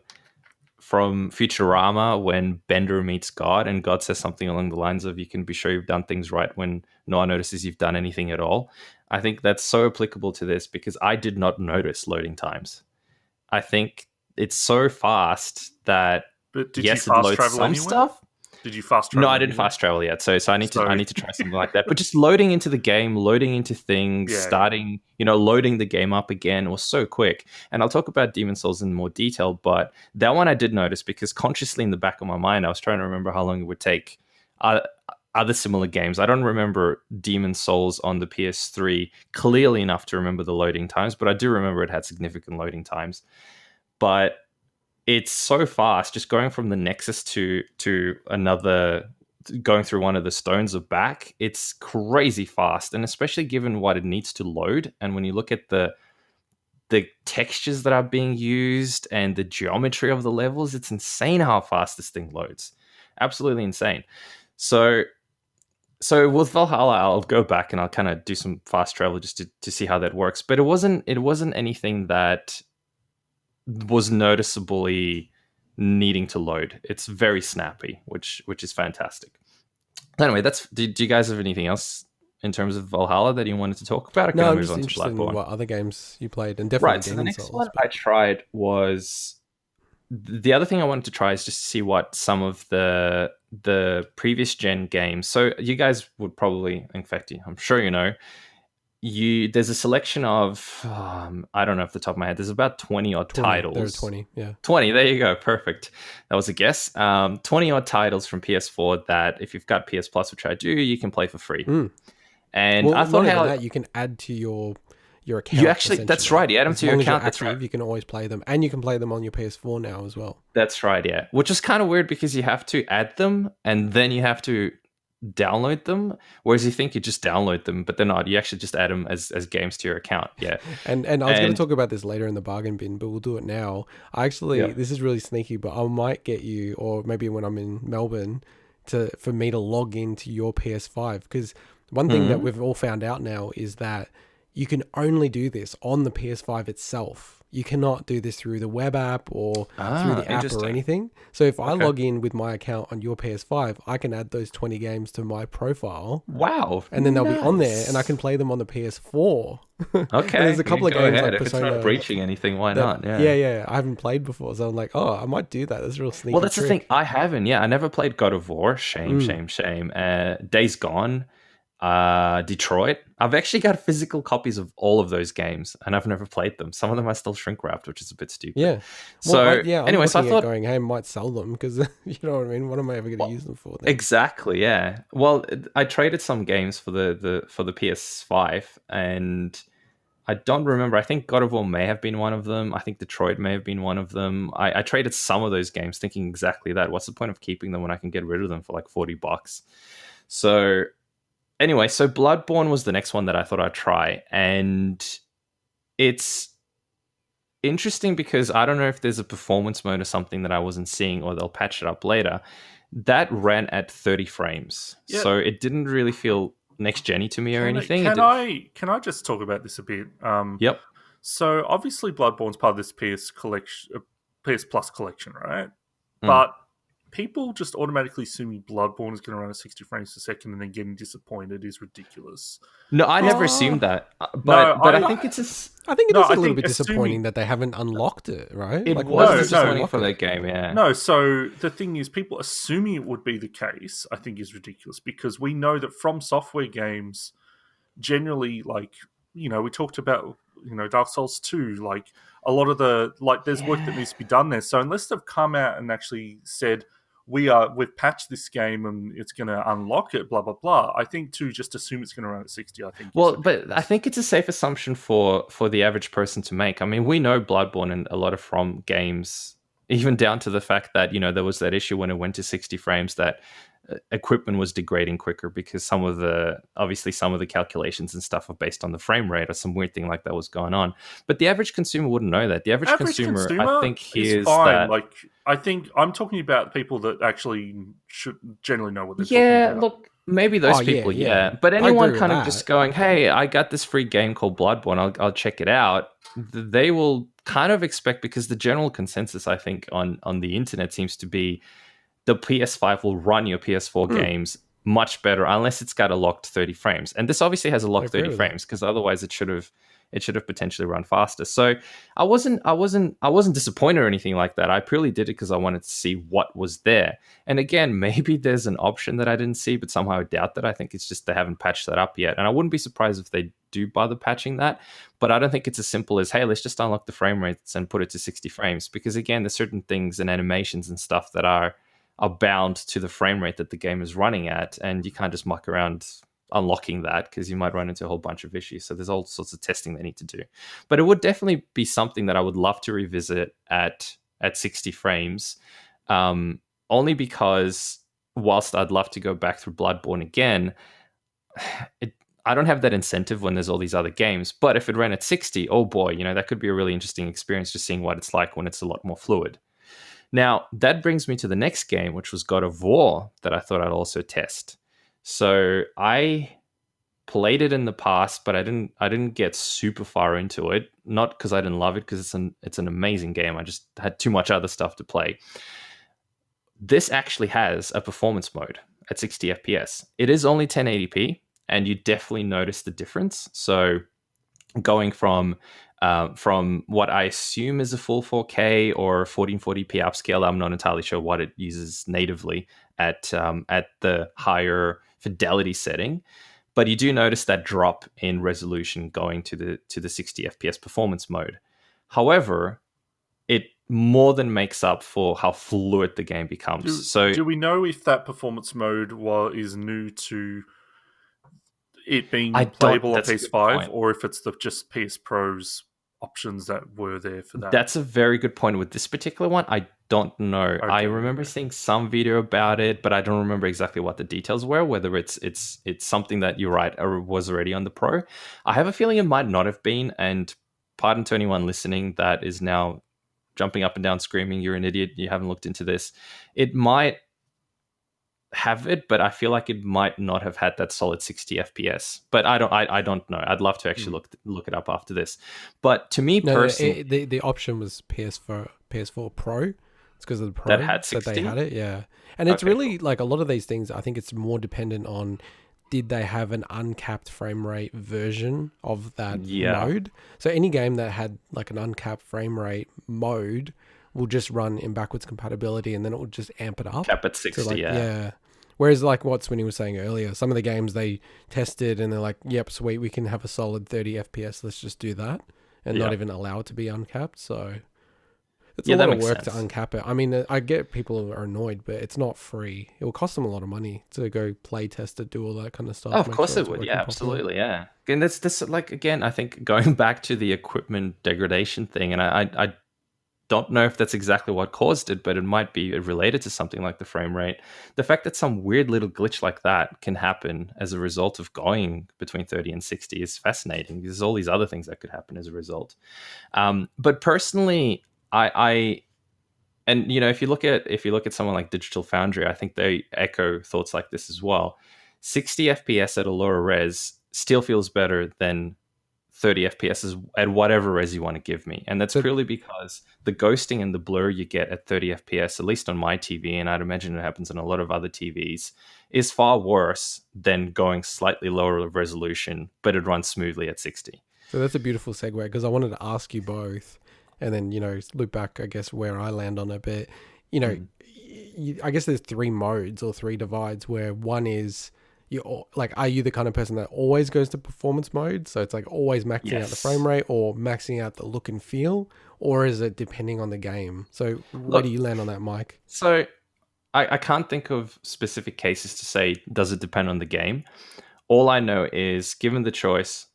B: Futurama when Bender meets God, and God says something along the lines of, you can be sure you've done things right when no one notices you've done anything at all. I think that's so applicable to this because I did not notice loading times. I think it's so fast that
C: but did you fast travel anywhere? Stuff. Did you fast travel?
B: No, I didn't fast travel yet. So I need to try something like that. But just loading into the game, loading into things, starting, loading the game up again was so quick. And I'll talk about Demon Souls in more detail, but that one I did notice because consciously in the back of my mind, I was trying to remember how long it would take other similar games. I don't remember Demon Souls on the PS3 clearly enough to remember the loading times, but I do remember it had significant loading times. But it's so fast, just going from the Nexus to another, going through one of the stones of back, it's crazy fast. And especially given what it needs to load. And when you look at the textures that are being used and the geometry of the levels, it's insane how fast this thing loads. Absolutely insane. So with Valhalla, I'll go back and I'll kind of do some fast travel just to see how that works. But it wasn't anything that was noticeably needing to load. It's very snappy, which is fantastic. Anyway, do you guys have anything else in terms of Valhalla that you wanted to talk about?
A: No, I'm just interested in what other games you played, and definitely Demon
B: so the next
A: Souls,
B: one I tried was, the other thing I wanted to try is just to see what some of the previous gen games. So you guys would probably, in fact, I'm sure there's a selection of, I don't know off the top of my head, there's about 20 odd titles.
A: There are 20, yeah.
B: 20, there you go, perfect. That was a guess. 20 odd titles from PS4 that if you've got PS Plus, which I do, you can play for free. And I thought
A: that you can add to your account.
B: You actually, that's right, you add them to your account.
A: That's right. You can always play them, and you can play them on your PS4 now as well.
B: That's right, yeah. Which is kind of weird because you have to add them, and then you have to download them, whereas you think you just download them, but they're not. You actually just add them as games to your account. Yeah.
A: And I was going to talk about this later in the bargain bin, but we'll do it now. This is really sneaky, but I might get you, or maybe when I'm in Melbourne, for me to log into your PS5, because one thing that we've all found out now is that you can only do this on the PS5 itself. You cannot do this through the web app or through the app or anything. So if I log in with my account on your PS5, I can add those 20 games to my profile.
B: Wow.
A: And then they'll be on there and I can play them on the PS4.
B: Okay.
A: There's a couple of games like
B: if
A: Persona.
B: It's not breaching anything, why not?
A: Yeah. I haven't played before, so I'm like, I might do that. That's a real sneaky
B: Well, that's
A: trick.
B: the thing. I haven't. Yeah, I never played God of War. Shame. Days Gone. Detroit. I've actually got physical copies of all of those games, and I've never played them. Some of them are still shrink wrapped, which is a bit stupid.
A: Yeah.
B: So
A: anyway, so I thought, going, hey, I might sell them because you know what I mean. What am I ever going to use them for? Then?
B: Exactly. Yeah. Well, I traded some games for the PS5, and I don't remember. I think God of War may have been one of them. I think Detroit may have been one of them. I traded some of those games, thinking exactly that. What's the point of keeping them when I can get rid of them for like $40? So. Anyway, so Bloodborne was the next one that I thought I'd try, and it's interesting because I don't know if there's a performance mode or something that I wasn't seeing, or they'll patch it up later. That ran at 30 frames, so it didn't really feel next-gen-y to me or anything.
C: Can I just talk about this a bit?
B: Yep.
C: So obviously Bloodborne's part of this PS Plus collection, right? But people just automatically assuming Bloodborne is going to run at 60 frames per second and then getting disappointed is ridiculous.
B: No, I never assumed that.
C: No,
B: But I think it's
A: I think it
C: No,
A: is a
C: I
A: little
C: think
A: bit disappointing
C: assuming-
A: that they haven't unlocked it, right?
B: it
A: Like,
B: was
A: why would you
B: disappointing
A: unlock
B: for
A: it?
B: that game. Yeah.
C: No, so the thing is, people assuming it would be the case, I think, is ridiculous because we know that from software games, generally, like, you know, we talked about, you know, Dark Souls 2, like, a lot of the, like, there's work that needs to be done there. So unless they've come out and actually said, we've patched this game and it's going to unlock it, blah, blah, blah, I think to just assume it's going to run at 60, I think.
B: Well, but I think it's a safe assumption for the average person to make. I mean, we know Bloodborne and a lot of From games, even down to the fact that, you know, there was that issue when it went to 60 frames that equipment was degrading quicker because some of the calculations and stuff are based on the frame rate or some weird thing like that was going on. But the average consumer wouldn't know that. The average consumer, I think, hears
C: fine.
B: that.
C: Like, I think I'm talking about people that actually should generally know what they're talking
B: Yeah,
C: about.
B: look, maybe those
A: Oh,
B: people,
A: yeah.
B: But
A: I
B: anyone
A: agree with
B: kind of
A: that.
B: just going, hey, I got this free game called Bloodborne, I'll check it out. They will kind of expect, because the general consensus, I think, on the internet seems to be the PS5 will run your PS4 games much better unless it's got a locked 30 frames. And this obviously has a locked 30 frames because otherwise it should have potentially run faster. So I wasn't disappointed or anything like that. I purely did it because I wanted to see what was there. And again, maybe there's an option that I didn't see, but somehow I doubt that. I think it's just they haven't patched that up yet. And I wouldn't be surprised if they do bother patching that. But I don't think it's as simple as, hey, let's just unlock the frame rates and put it to 60 frames. Because again, there's certain things and animations and stuff that are bound to the frame rate that the game is running at, and you can't just muck around unlocking that because you might run into a whole bunch of issues. So there's all sorts of testing they need to do. But it would definitely be something that I would love to revisit at 60 frames, only because whilst I'd love to go back through Bloodborne again, I don't have that incentive when there's all these other games. But if it ran at 60, oh boy, you know, that could be a really interesting experience, just seeing what it's like when it's a lot more fluid. Now, that brings me to the next game, which was God of War, that I thought I'd also test. So I played it in the past, but I didn't get super far into it. Not because I didn't love it, because it's an amazing game. I just had too much other stuff to play. This actually has a performance mode at 60 FPS. It is only 1080p, and you definitely notice the difference. So going from what I assume is a full 4K or 1440p upscale. I'm not entirely sure what it uses natively at the higher fidelity setting, but you do notice that drop in resolution going to the 60 FPS performance mode. However, it more than makes up for how fluid the game becomes.
C: Do we know if that performance mode is new to it being playable on PS5, or if it's just PS Pro's options that were there for that?
B: That's a very good point. With this particular one, I don't know. Okay. I remember seeing some video about it, but I don't remember exactly what the details were, whether it's something that you're right or was already on the Pro. I have a feeling it might not have been, and pardon to anyone listening that is now jumping up and down screaming, you're an idiot, you haven't looked into this. It might have it, but I feel like it might not have had that solid 60 FPS. But I don't know. I'd love to actually look it up after this. But to me personally,
A: the option was PS4 Pro. It's because of the Pro
B: that had 60?
A: that they had it, yeah. And it's really cool. Like a lot of these things, I think it's more dependent on, did they have an uncapped frame rate version of that mode? So any game that had like an uncapped frame rate mode will just run in backwards compatibility, and then it will just amp it up.
B: Cap at 60,
A: yeah. Whereas like what Swinny was saying earlier, some of the games they tested and they're like, yep, sweet, we can have a solid 30 FPS, let's just do that, and not even allow it to be uncapped. So it's a lot of work to uncap it. I mean, I get people who are annoyed, but it's not free. It will cost them a lot of money to go play test it, do all that kind of stuff.
B: Oh, of course it would. Yeah, absolutely. Yeah. And that's like, again, I think going back to the equipment degradation thing, and I don't know if that's exactly what caused it, but it might be related to something like the frame rate. The fact that some weird little glitch like that can happen as a result of going between 30 and 60 is fascinating. There's all these other things that could happen as a result. But personally, I and you know, if you look at someone like Digital Foundry, I think they echo thoughts like this as well. 60 FPS at a lower res still feels better than 30 FPS at whatever res you want to give me. And that's purely because the ghosting and the blur you get at 30 FPS, at least on my TV, and I'd imagine it happens on a lot of other TVs, is far worse than going slightly lower resolution, but it runs smoothly at 60.
A: So that's a beautiful segue, because I wanted to ask you both, and then, loop back, I guess, where I land on it. But, I guess there's 3 modes or 3 divides, where one is, are you the kind of person that always goes to performance mode? So it's like always maxing out the frame rate or maxing out the look and feel, or is it depending on the game? So where do you land on that, Mike?
B: So I can't think of specific cases to say, does it depend on the game? All I know is, given the choice,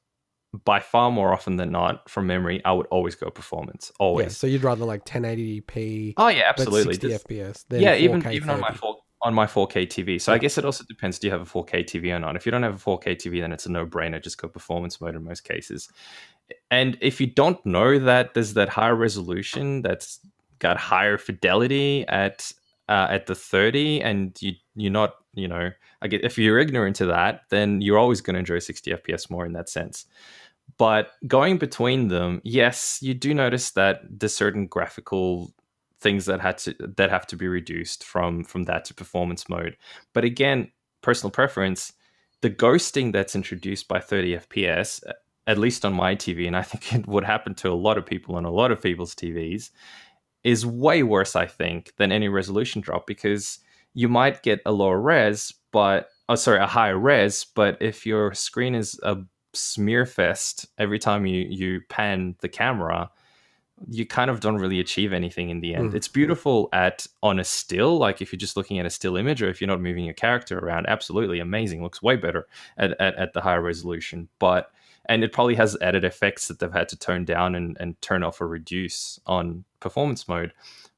B: by far more often than not, from memory, I would always go performance. Always. Yeah,
A: so you'd rather like 1080p.
B: Oh yeah, absolutely.
A: 60 FPS. Than
B: even
A: 4K
B: on my 4K TV. So I guess it also depends. Do you have a 4K TV or not? If you don't have a 4K TV, then it's a no-brainer. Just go performance mode in most cases. And if you don't know that there's that higher resolution that's got higher fidelity at the 30, and you're not, if you're ignorant to that, then you're always going to enjoy 60 FPS more in that sense. But going between them, yes, you do notice that there's certain graphical things that have to be reduced from that to performance mode. But again, personal preference, the ghosting that's introduced by 30 FPS, at least on my TV, and I think it would happen to a lot of people on a lot of people's TVs, is way worse, I think, than any resolution drop, because you might get a lower res, a higher res, but if your screen is a smear fest every time you pan the camera, you kind of don't really achieve anything in the end. It's beautiful on a still, like if you're just looking at a still image, or if you're not moving your character around, absolutely amazing, looks way better at the higher resolution. And it probably has added effects that they've had to tone down and turn off or reduce on performance mode,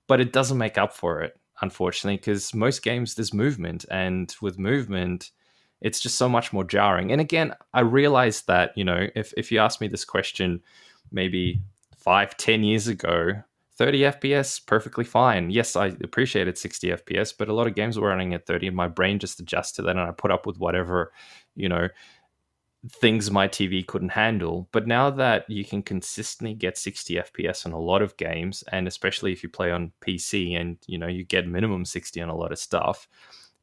B: but it doesn't make up for it, unfortunately, because most games there's movement, and with movement it's just so much more jarring. And again, I realized that, if you asked me this question maybe 5-10 years ago, 30 FPS perfectly fine. Yes, I appreciated 60 FPS, but a lot of games were running at 30, and my brain just adjusts to that, and I put up with whatever things my TV couldn't handle. But now that you can consistently get 60 FPS on a lot of games, and especially if you play on PC and you get minimum 60 on a lot of stuff,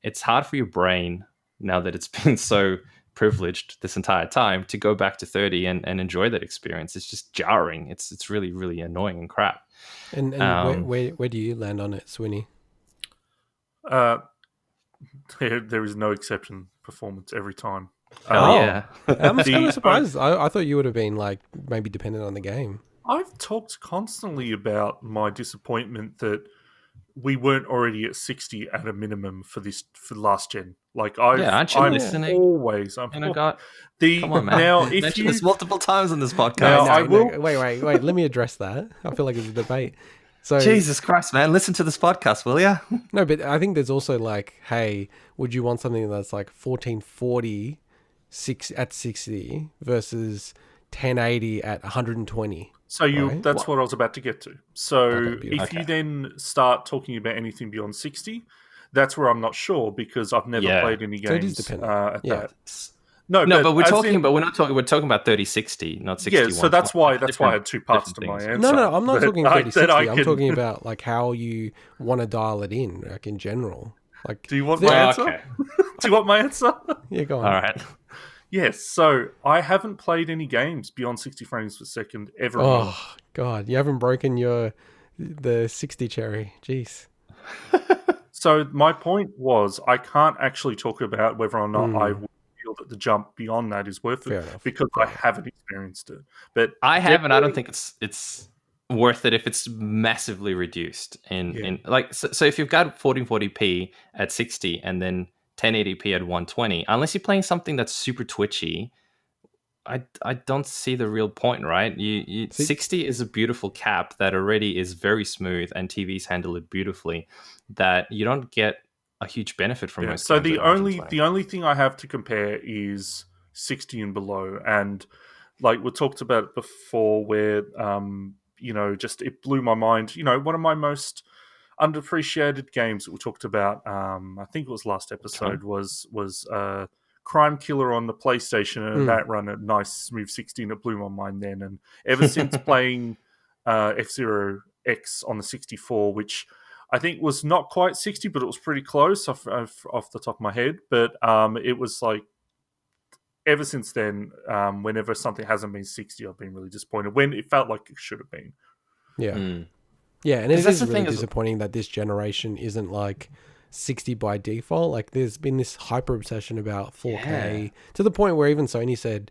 B: it's hard for your brain, now that it's been so privileged this entire time, to go back to 30 and enjoy that experience. It's just jarring. It's really, really annoying and crap.
A: And where do you land on it, Swinny?
C: There is no exception. Performance every time.
B: Yeah.
A: I'm kind of surprised. I thought you would have been like maybe dependent on the game.
C: I've talked constantly about my disappointment that we weren't already at 60 at a minimum for last gen. Like
B: aren't you listening?
C: Always.
B: Come on, man.
C: Now,
B: if mentioned this multiple times on this podcast.
A: No, I will. Wait. Let me address that. I feel like it's a debate. So
B: Jesus Christ, man, listen to this podcast, will ya?
A: No, but I think there's also like, hey, would you want something that's like 1440 at 60 versus 1080 at 120?
C: So that's what I was about to get to. So if you then start talking about anything beyond 60, that's where I'm not sure, because I've never played any games at that. No,
B: but we're talking about 3060, not 61.
C: Yeah, so that's why I had 2 parts to my answer.
A: No, I'm not talking 3060. I'm talking about like how you want to dial it in, like in general. Like,
C: do you want my answer? Okay. Do you want my answer?
A: Yeah, go on.
B: All right.
C: Yes, so I haven't played any games beyond 60 frames per second ever.
A: Oh God, you haven't broken the 60 cherry. Jeez.
C: So my point was, I can't actually talk about whether or not I would feel that the jump beyond that is worth it, because I haven't experienced it. But
B: I haven't. I don't think it's worth it if it's massively reduced in like so if you've got 1440p at 60 and then 1080p at 120, unless you're playing something that's super twitchy, I don't see the real point, right? 60 is a beautiful cap that already is very smooth, and TVs handle it beautifully, that you don't get a huge benefit from most.
C: So the only thing I have to compare is 60 and below, and like we talked about it before, where just it blew my mind. One of my most underappreciated games that we talked about, I think it was last episode, was Crime Killer on the PlayStation, and that run a nice smooth 60, and it blew my mind then. And ever since playing F-Zero X on the 64, which I think was not quite 60, but it was pretty close off the top of my head. But it was like, ever since then, whenever something hasn't been 60, I've been really disappointed when it felt like it should have been.
A: Yeah. Yeah, and it is really disappointing that this generation isn't like 60 by default. Like, there's been this hyper obsession about 4K to the point where even Sony said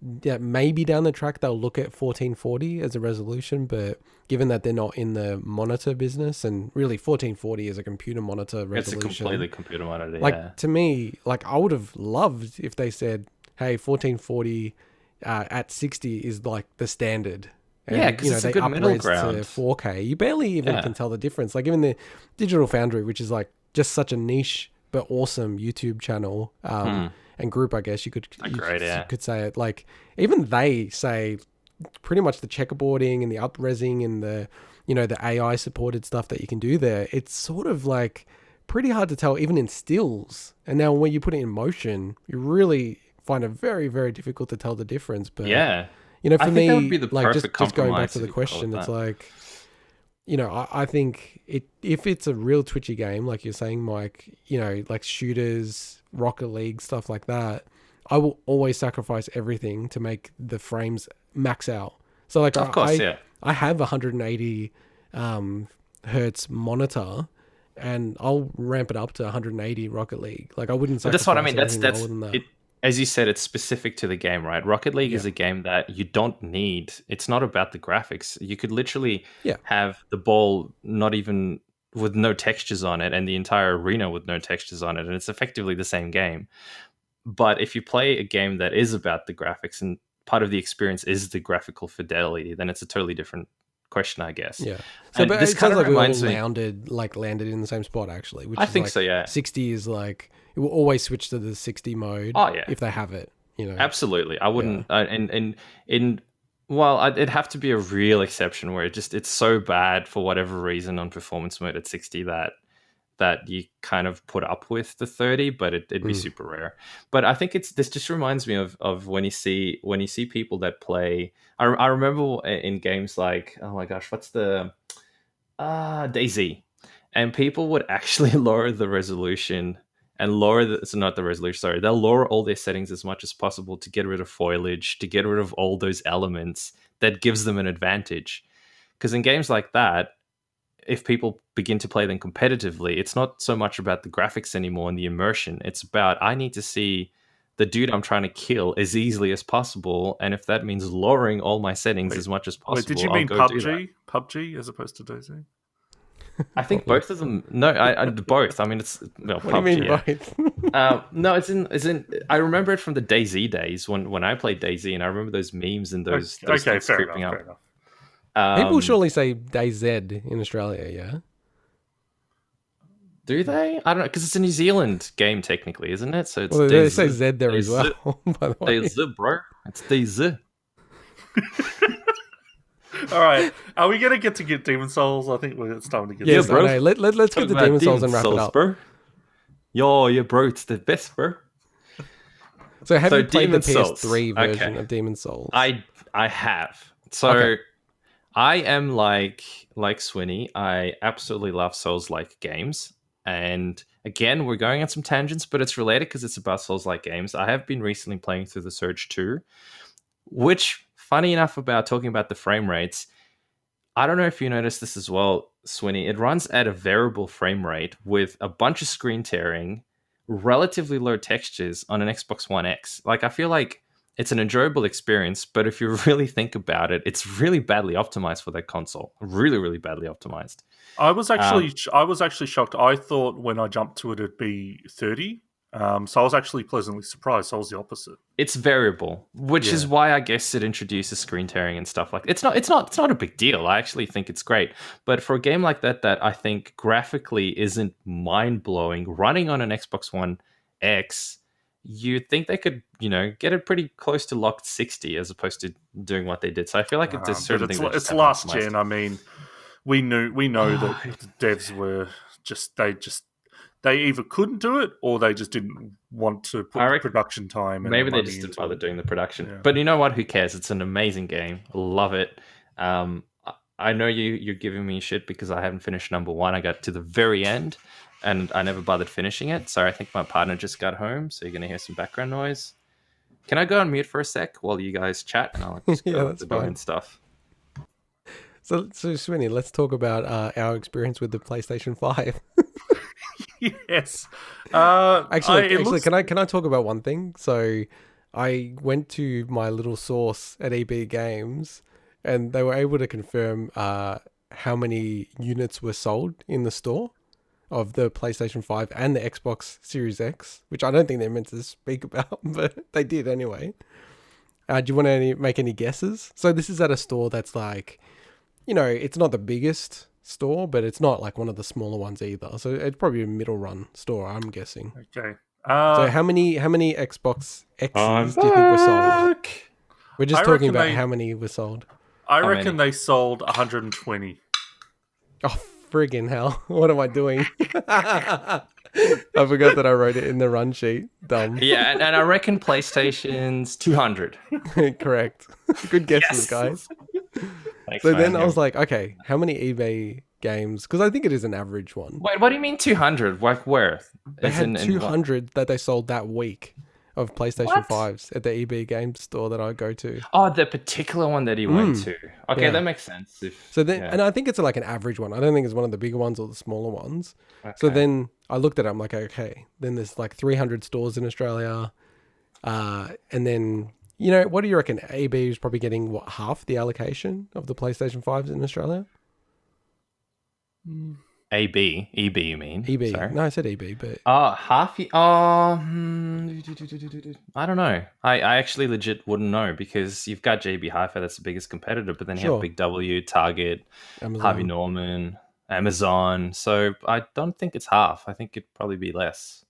A: that maybe down the track they'll look at 1440 as a resolution, but given that they're not in the monitor business, and really 1440 is a computer monitor resolution.
B: It's a completely computer monitor,
A: like, to me, like, I would have loved if they said, hey, 1440 at 60 is like the standard. And,
B: because it's a good middle ground.
A: To 4K. You barely even can tell the difference. Like, even the Digital Foundry, which is like just such a niche but awesome YouTube channel and group, I guess you could say it. Like, even they say pretty much the checkerboarding and the up-resing and the AI supported stuff that you can do there. It's sort of like pretty hard to tell even in stills. And now when you put it in motion, you really find it very, very difficult to tell the difference. But for me, that would be the like just going back to the question, it's like, I think if it's a real twitchy game, like you're saying, Mike, like shooters, Rocket League, stuff like that, I will always sacrifice everything to make the frames max out. So like, of course, I have 180 hertz monitor, and I'll ramp it up to 180 Rocket League. Like, I wouldn't sacrifice
B: that's what I mean. That's
A: lower than that.
B: As you said, it's specific to the game, right? Rocket League is a game that you don't need. It's not about the graphics. You could literally have the ball not even with no textures on it, and the entire arena with no textures on it, and it's effectively the same game. But if you play a game that is about the graphics, and part of the experience is the graphical fidelity, then it's a totally different question, I guess.
A: Yeah. So, but this kind of reminds me, landed in the same spot, actually. Which I think like so. Yeah. 60 is like, it will always switch to the 60 mode. Oh yeah. If they have it,
B: Absolutely. I wouldn't. It'd have to be a real exception where it's so bad for whatever reason on performance mode at 60 that you kind of put up with the 30, but it'd be super rare. But I think this just reminds me of when you see people that play. I remember in games like, oh my gosh, what's the DayZ, and people would actually lower the resolution and they'll lower all their settings as much as possible to get rid of foliage, to get rid of all those elements that gives them an advantage. Because in games like that, if people begin to play them competitively, it's not so much about the graphics anymore and the immersion. It's about, I need to see the dude I'm trying to kill as easily as possible, and if that means lowering all my settings as much as possible,
C: did you mean PUBG? PUBG as opposed to DayZ?
B: I think both of them. No, I both. I mean, it's
A: what
B: PUBG,
A: do you mean both?
B: No, it's in. I remember it from the DayZ days when I played DayZ, and I remember those memes and those things creeping up. Fair enough.
A: People surely say DayZ in Australia, yeah?
B: Do they? I don't know, because it's a New Zealand game technically, isn't it? So it's
A: they say Z there as well. By the way,
B: DayZ, bro. It's DayZ.
C: All right, are we gonna get Demon Souls? I think it's time to get.
A: Yes, bro. No, let's get to Demon Souls and wrap it up,
B: bro. Yo, bro, it's the best, bro.
A: So have you played the PS3 version of Demon Souls?
B: I have. So I am like Swinny. I absolutely love Souls-like games. And again, we're going on some tangents, but it's related because it's about Souls-like games. I have been recently playing through the Surge 2, which, funny enough about talking about the frame rates, I don't know if you noticed this as well, Swinny. It runs at a variable frame rate with a bunch of screen tearing, relatively low textures on an Xbox One X. Like, I feel like it's an enjoyable experience, but if you really think about it, it's really badly optimized for that console. Really, really badly optimized.
C: I was actually shocked. I thought when I jumped to it, it'd be 30. So I was actually pleasantly surprised. So I was the opposite.
B: It's variable, which is why I guess it introduces screen tearing and stuff like that. It's not a big deal. I actually think it's great. But for a game like that I think graphically isn't mind-blowing, running on an Xbox One X, you'd think they could, get it pretty close to locked 60 as opposed to doing what they did. So I feel like it's certain things.
C: It's last gen. I mean, we know that the devs were they either couldn't do it or they just didn't want to put the production time and
B: maybe
C: the
B: they
C: money
B: just didn't
C: into
B: bother
C: it.
B: doing the production. But you know what? Who cares? It's an amazing game. Love it. I know you're giving me shit because I haven't finished number 1. I got to the very end and I never bothered finishing it. So I think my partner just got home. So you're going to hear some background noise. Can I go on mute for a sec while you guys chat and I'll just go with the door and stuff?
A: So Swinny, let's talk about our experience with the PlayStation 5.
C: Yes.
A: Actually, can I talk about one thing? So I went to my little source at EB Games, and they were able to confirm how many units were sold in the store of the PlayStation 5 and the Xbox Series X, which I don't think they're meant to speak about, but they did anyway. Do you want to make any guesses? So this is at a store that's like, it's not the biggest store, but it's not like one of the smaller ones either. So it's probably a middle run store, I'm guessing.
C: Okay.
A: So how many Xbox X's do you think were sold? We're just talking about how many were sold.
C: I reckon they sold 120.
A: Oh, friggin' hell. What am I doing? I forgot that I wrote it in the run sheet. Dumb.
B: Yeah, and I reckon PlayStation's 200.
A: Correct. Good guesses, guys.
B: Thanks,
A: so
B: man.
A: then I was like, okay, how many eBay games? Because I think it is an average one.
B: Wait, what do you mean 200? Like where?
A: They had 200 that they sold that week of PlayStation 5s at the EB Games store that I go to.
B: Oh, the particular one that he went to. Okay, that makes sense.
A: And I think it's like an average one. I don't think it's one of the bigger ones or the smaller ones. Okay. So then I looked at it. I'm like, okay, then there's like 300 stores in Australia. And then, what do you reckon? EB is probably getting, half the allocation of the PlayStation 5s in Australia?
B: EB, you mean?
A: EB.
B: Sorry.
A: No, I said EB, but...
B: half... I don't know. I actually legit wouldn't know because you've got JB Hi-Fi, that's the biggest competitor, but then you have Big W, Target, Amazon. Harvey Norman, Amazon. So I don't think it's half. I think it'd probably be less.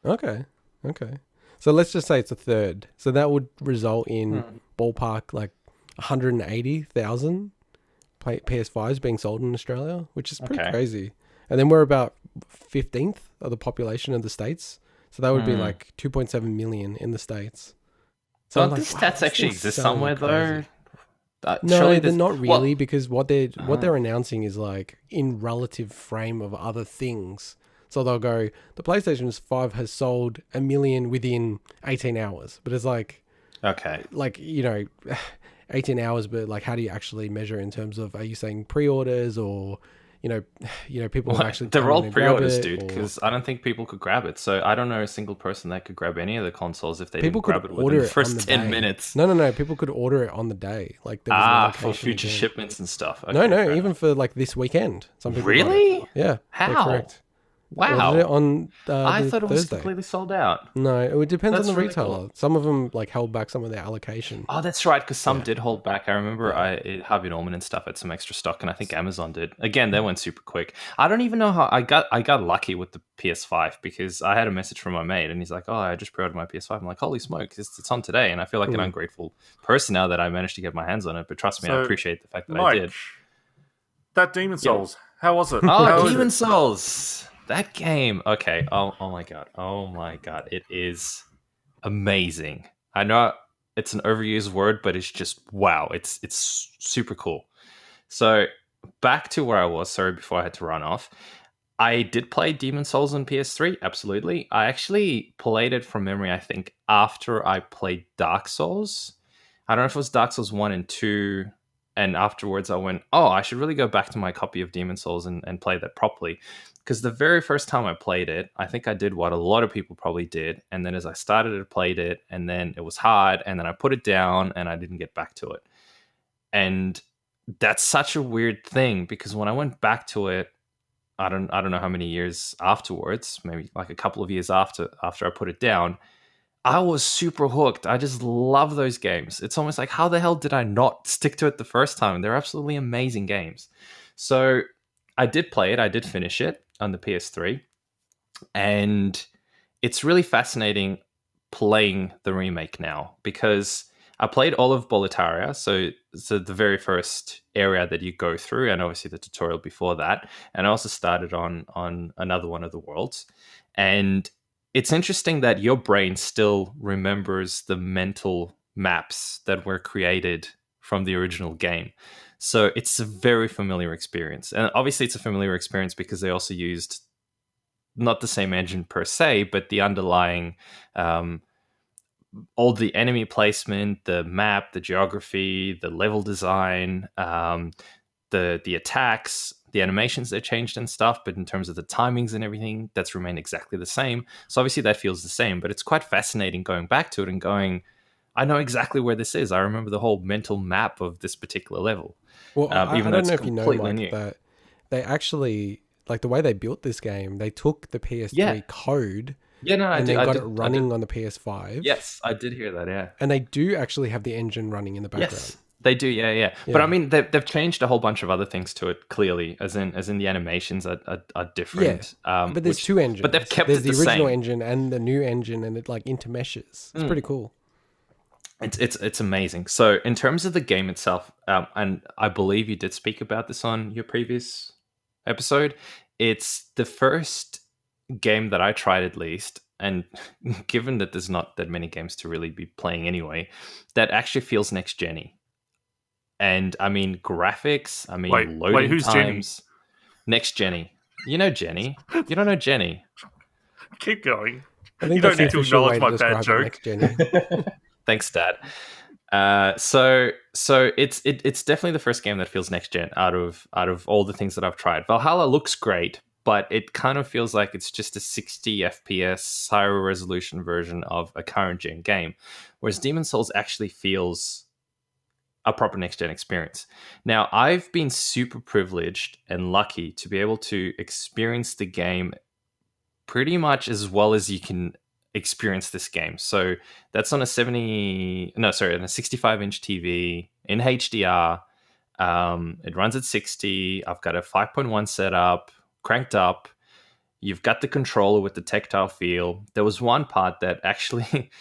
A: Okay. So let's just say it's a third. So that would result in ballpark like 180,000 PS5s being sold in Australia, which is pretty crazy. And then we're about 15th of the population of the States. So that would be like 2.7 million in the States.
B: So this stats actually exist somewhere though?
A: No, they're not really, because what they're announcing is like in relative frame of other things. So they'll go, the PlayStation 5 has sold 1 million within 18 hours. But it's like...
B: Okay.
A: Like, 18 hours, but like, how do you actually measure in terms of, are you saying pre-orders or... people actually...
B: They're all pre-orders, dude, because I don't think people could grab it. So I don't know a single person that could grab any of the consoles if they didn't grab it within the first 10 minutes.
A: No. People could order it on the day. Like
B: for future shipments and stuff.
A: Okay, no, even for like this weekend. Some people
B: really?
A: Yeah.
B: How?
A: Correct.
B: Wow.
A: It on
B: I thought it was
A: Thursday.
B: completely sold out.
A: No, it depends on the retailer. Cool. Some of them like held back some of their allocation.
B: Oh, that's right, because some did hold back. I remember Harvey Norman and stuff had some extra stock, and I think Amazon did. Again, they went super quick. I don't even know how I got lucky with the PS5 because I had a message from my mate, and he's like, "Oh, I just pre-ordered my PS5." I'm like, "Holy smokes, it's on today!" And I feel like an ungrateful person now that I managed to get my hands on it. But trust me, I appreciate the fact that I did.
C: That Demon Souls, how was it?
B: Demon Souls. That game, okay. Oh my god, it is amazing. I know it's an overused word, but it's just wow. It's super cool. So back to where I was. Sorry, before I had to run off. I did play Demon Souls on PS3. Absolutely, I actually played it from memory. I think after I played Dark Souls. I don't know if it was Dark Souls 1 and 2. And afterwards, I went, I should really go back to my copy of Demon Souls and play that properly. Because the very first time I played it, I think I did what a lot of people probably did. And then as I started to play it, and then it was hard, and then I put it down, and I didn't get back to it. And that's such a weird thing, because when I went back to it, I don't know how many years afterwards, maybe like a couple of years after I put it down, I was super hooked. I just love those games. It's almost like, how the hell did I not stick to it the first time? They're absolutely amazing games. So I did play it. I did finish it on the PS3. And it's really fascinating playing the remake now because I played all of Boletaria, so the very first area that you go through, and obviously the tutorial before that. And I also started on another one of the worlds. And it's interesting that your brain still remembers the mental maps that were created from the original game. So it's a very familiar experience. And obviously it's a familiar experience because they also used not the same engine per se, but the underlying all the enemy placement, the map, the geography, the level design, the attacks, the animations that changed and stuff, but in terms of the timings and everything, that's remained exactly the same. So obviously that feels the same, but it's quite fascinating going back to it and going, I know exactly where this is. I remember the whole mental map of this particular level.
A: Well,
B: Even
A: I
B: though
A: don't
B: it's
A: know if you know,
B: completely
A: Mike,
B: new.
A: that they actually, like the way they built this game, they took the
B: Yeah.
A: PS3 code
B: Yeah, no,
A: and then got it running on the PS5.
B: Yes, I did hear that, yeah.
A: And they do actually have the engine running in the background.
B: Yes, they do, yeah. But I mean, they've changed a whole bunch of other things to it. Clearly, as in the animations are different.
A: But there's two engines.
B: But they've kept
A: there's
B: it
A: the original
B: same.
A: engine and the new engine, and it like intermeshes. It's pretty cool.
B: It's amazing. So in terms of the game itself, and I believe you did speak about this on your previous episode, it's the first game that I tried at least, and given that there's not that many games to really be playing anyway, that actually feels next gen-y. And I mean graphics, I mean loading
C: who's
B: times.
C: Jenny?
B: Next Jenny. You know Jenny. You don't know Jenny.
C: Keep going.
A: I think
C: You
A: that's
C: don't need
A: the
C: to
A: official way
C: acknowledge
A: to
C: my bad
A: describe it,
C: joke.
A: next gen.
B: Thanks, Dad. So it's definitely the first game that feels next gen out of all the things that I've tried. Valhalla looks great, but it kind of feels like it's just a 60 FPS higher resolution version of a current gen game, whereas Demon Souls actually feels a proper next gen experience. Now, I've been super privileged and lucky to be able to experience the game pretty much as well as you can experience this game. So that's on a 65-inch TV in HDR. It runs at 60. I've got a 5.1 setup, cranked up. You've got the controller with the tactile feel. There was one part that actually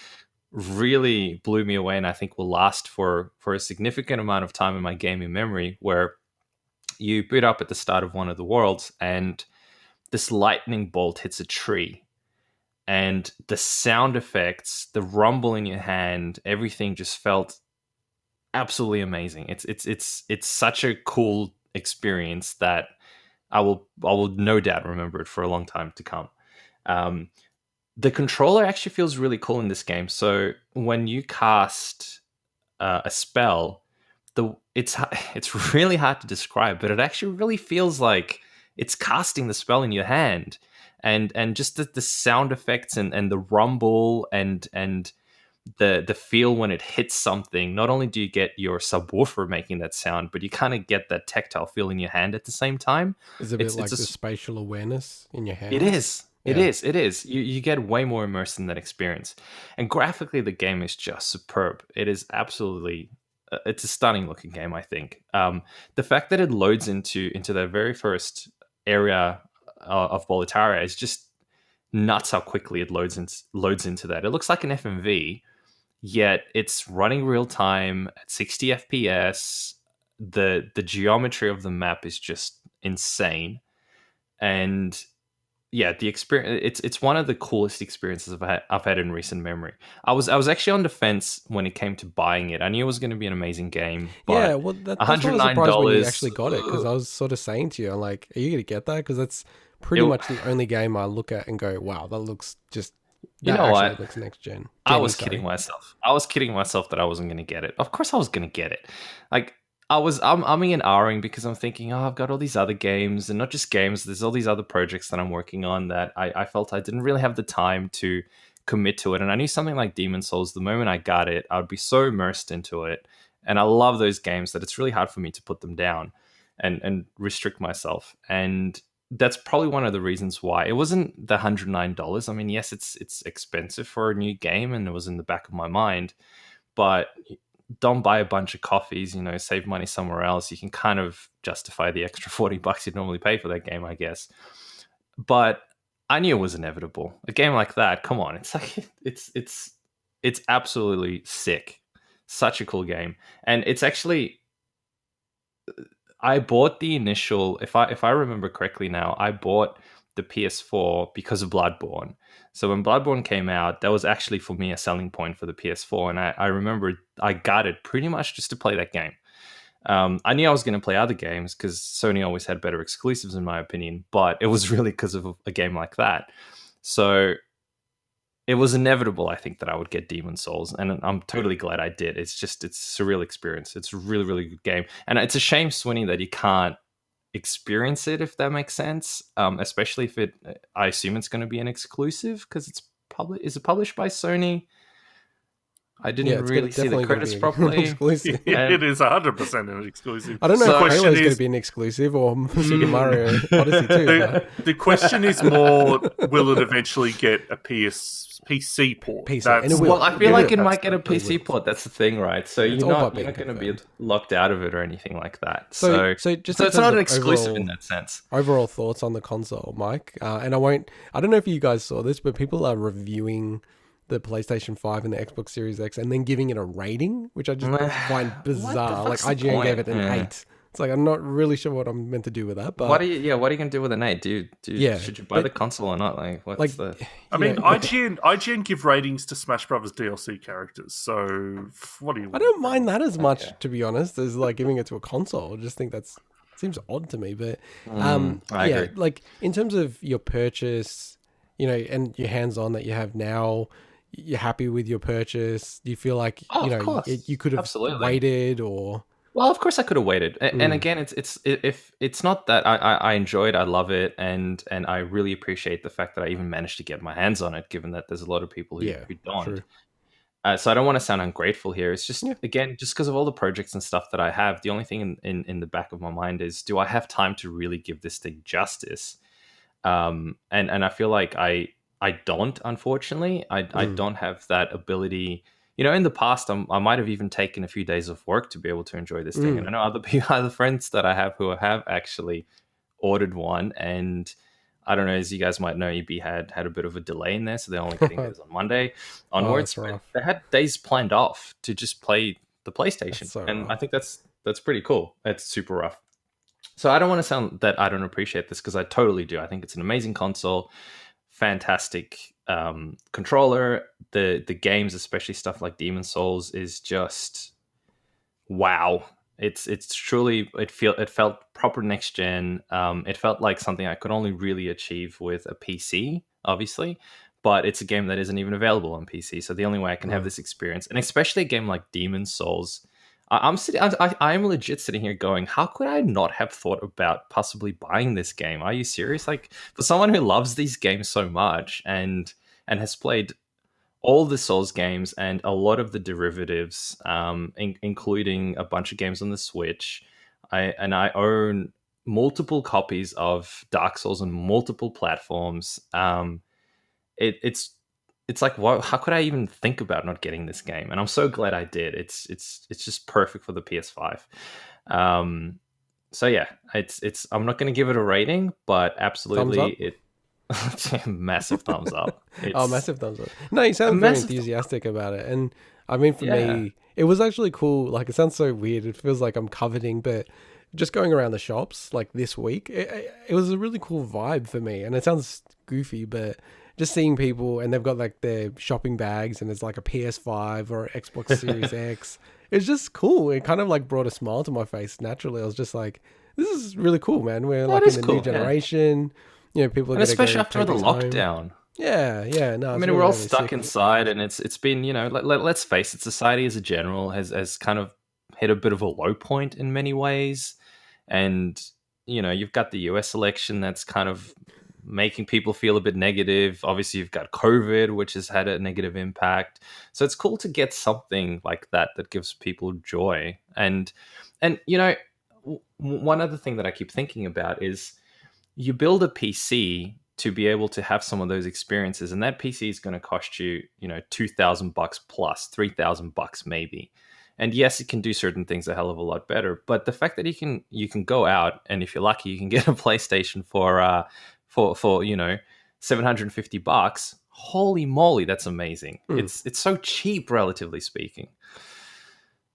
B: really blew me away and I think will last for a significant amount of time in my gaming memory, where you boot up at the start of one of the worlds and this lightning bolt hits a tree, and the sound effects, the rumble in your hand, everything just felt absolutely amazing. It's such a cool experience that I will no doubt remember it for a long time to come. The controller actually feels really cool in this game. So when you cast a spell, it's really hard to describe, but it actually really feels like it's casting the spell in your hand, and just the sound effects and the rumble and the feel when it hits something. Not only do you get your subwoofer making that sound, but you kind of get that tactile feel in your hand at the same time.
A: It's a bit like the spatial awareness in your hand.
B: It is. It is. You get way more immersed in that experience. And graphically, the game is just superb. It is absolutely, it's a stunning looking game, I think. The fact that it loads into the very first area of Boletaria is just nuts how quickly it loads into that. It looks like an FMV, yet it's running real time at 60 FPS. The geometry of the map is just insane. And yeah, the experience, it's one of the coolest experiences I've had in recent memory. I was actually on the fence when it came to buying it. I knew it was going to be an amazing game, but
A: yeah, well, that's why I was surprised when you actually got it, because I was sort of saying to you, I'm like, are you going to get that? Because that's pretty much the only game I look at and go, wow, that looks just,
B: you know what?
A: Looks next gen.
B: I was kidding myself. I was kidding myself that I wasn't going to get it. Of course I was going to get it. Like, I'm umming and ahhing because I'm thinking, I've got all these other games, and not just games, there's all these other projects that I'm working on that I felt I didn't really have the time to commit to it. And I knew something like Demon Souls, the moment I got it, I would be so immersed into it. And I love those games that it's really hard for me to put them down and restrict myself. And that's probably one of the reasons why. It wasn't the $109. I mean, yes, it's expensive for a new game, and it was in the back of my mind, but don't buy a bunch of coffees, save money somewhere else. You can kind of justify the extra $40 you'd normally pay for that game, I guess. But I knew it was inevitable. A game like that, come on, it's like it's absolutely sick. Such a cool game. And it's actually, I bought the initial, if I remember correctly now, I bought the PS4 because of Bloodborne. So when Bloodborne came out, that was actually for me a selling point for the PS4, and I remember I got it pretty much just to play that game. I knew I was going to play other games because Sony always had better exclusives in my opinion, but it was really because of a game like that. So it was inevitable, I think, that I would get Demon's Souls, and I'm totally glad I did. It's a surreal experience. It's a really, really good game, and it's a shame, Swinny, that you can't experience it, if that makes sense. Especially if I assume it's going to be an exclusive because is it published by Sony? I didn't really see the credits properly.
A: Exclusive.
C: It is 100% an exclusive.
A: I don't know if Halo is going to be an exclusive or Super Mario Odyssey too.
C: The question is more, will it eventually get a PC port?
B: Well, I feel like it might get a PC port. That's the thing, right? So you're not going to be locked out of it or anything like that. So it's not an exclusive in that sense.
A: Overall thoughts on the console, Mike? And I don't know if you guys saw this, but people are reviewing the PlayStation 5 and the Xbox Series X and then giving it a rating, which I just find bizarre. Like IGN gave it an 8. It's like I'm not really sure what I'm meant to do with that. But
B: what are you going to do with an 8, dude? Should you buy the console or not? Like, what's the?
C: I mean, IGN give ratings to Smash Brothers DLC characters. So what do you?
A: I don't mind that as much, to be honest, as like giving it to a console. I just think seems odd to me. But
B: I agree.
A: Like in terms of your purchase, and your hands-on that you have now. You're happy with your purchase? Do you feel like you could have waited or?
B: Well, of course I could have waited. And again, it's not that I enjoy it, I love it, and I really appreciate the fact that I even managed to get my hands on it, given that there's a lot of people who don't. So I don't want to sound ungrateful here. It's just again, just because of all the projects and stuff that I have, the only thing in the back of my mind is, do I have time to really give this thing justice? And I feel like I don't, unfortunately. I don't have that ability. In the past, I might have even taken a few days of work to be able to enjoy this thing. And I know other friends that I have who have actually ordered one. And I don't know, as you guys might know, EB had a bit of a delay in there. So they're only getting theirs on Monday onwards. But they had days planned off to just play the PlayStation. I think that's pretty cool. It's super rough. So I don't want to sound that I don't appreciate this, because I totally do. I think it's an amazing console. Fantastic controller. The games, especially stuff like Demon's Souls, is just wow. It's truly, it felt proper next gen. It felt like something I could only really achieve with a PC, obviously, but it's a game that isn't even available on PC. So the only way I can have this experience, and especially a game like Demon's Souls, I'm legit sitting here going, how could I not have thought about possibly buying this game? Are you serious? Like, for someone who loves these games so much and has played all the Souls games and a lot of the derivatives, including a bunch of games on the Switch, I own multiple copies of Dark Souls on multiple platforms. It's like, how could I even think about not getting this game? And I'm so glad I did. It's just perfect for the PS5. So yeah, it's. I'm not going to give it a rating, but absolutely, massive thumbs up.
A: Massive thumbs up. No, you sound very enthusiastic about it, and I mean, for me, it was actually cool. Like, it sounds so weird. It feels like I'm coveting, but just going around the shops like this week, it was a really cool vibe for me. And it sounds goofy, but just seeing people and they've got like their shopping bags and it's like a PS5 or an Xbox Series X. It's just cool. It kind of like brought a smile to my face naturally. I was just like, this is really cool, man. We're like in the new generation. People are
B: and especially after the lockdown.
A: Yeah. No,
B: I mean, we're all stuck inside, and it's been, let's face it, society as a general has kind of hit a bit of a low point in many ways. And, you've got the US election that's kind of making people feel a bit negative. Obviously, you've got COVID, which has had a negative impact. So it's cool to get something like that gives people joy. And one other thing that I keep thinking about is you build a PC to be able to have some of those experiences, and that PC is going to cost you, $2,000 plus, $3,000 maybe. And yes, it can do certain things a hell of a lot better. But the fact that you can go out, and if you're lucky, you can get a PlayStation for $750. Holy moly, that's amazing. It's so cheap, relatively speaking.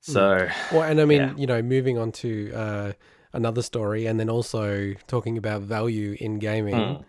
B: So
A: well, and I mean, moving on to another story, and then also talking about value in gaming.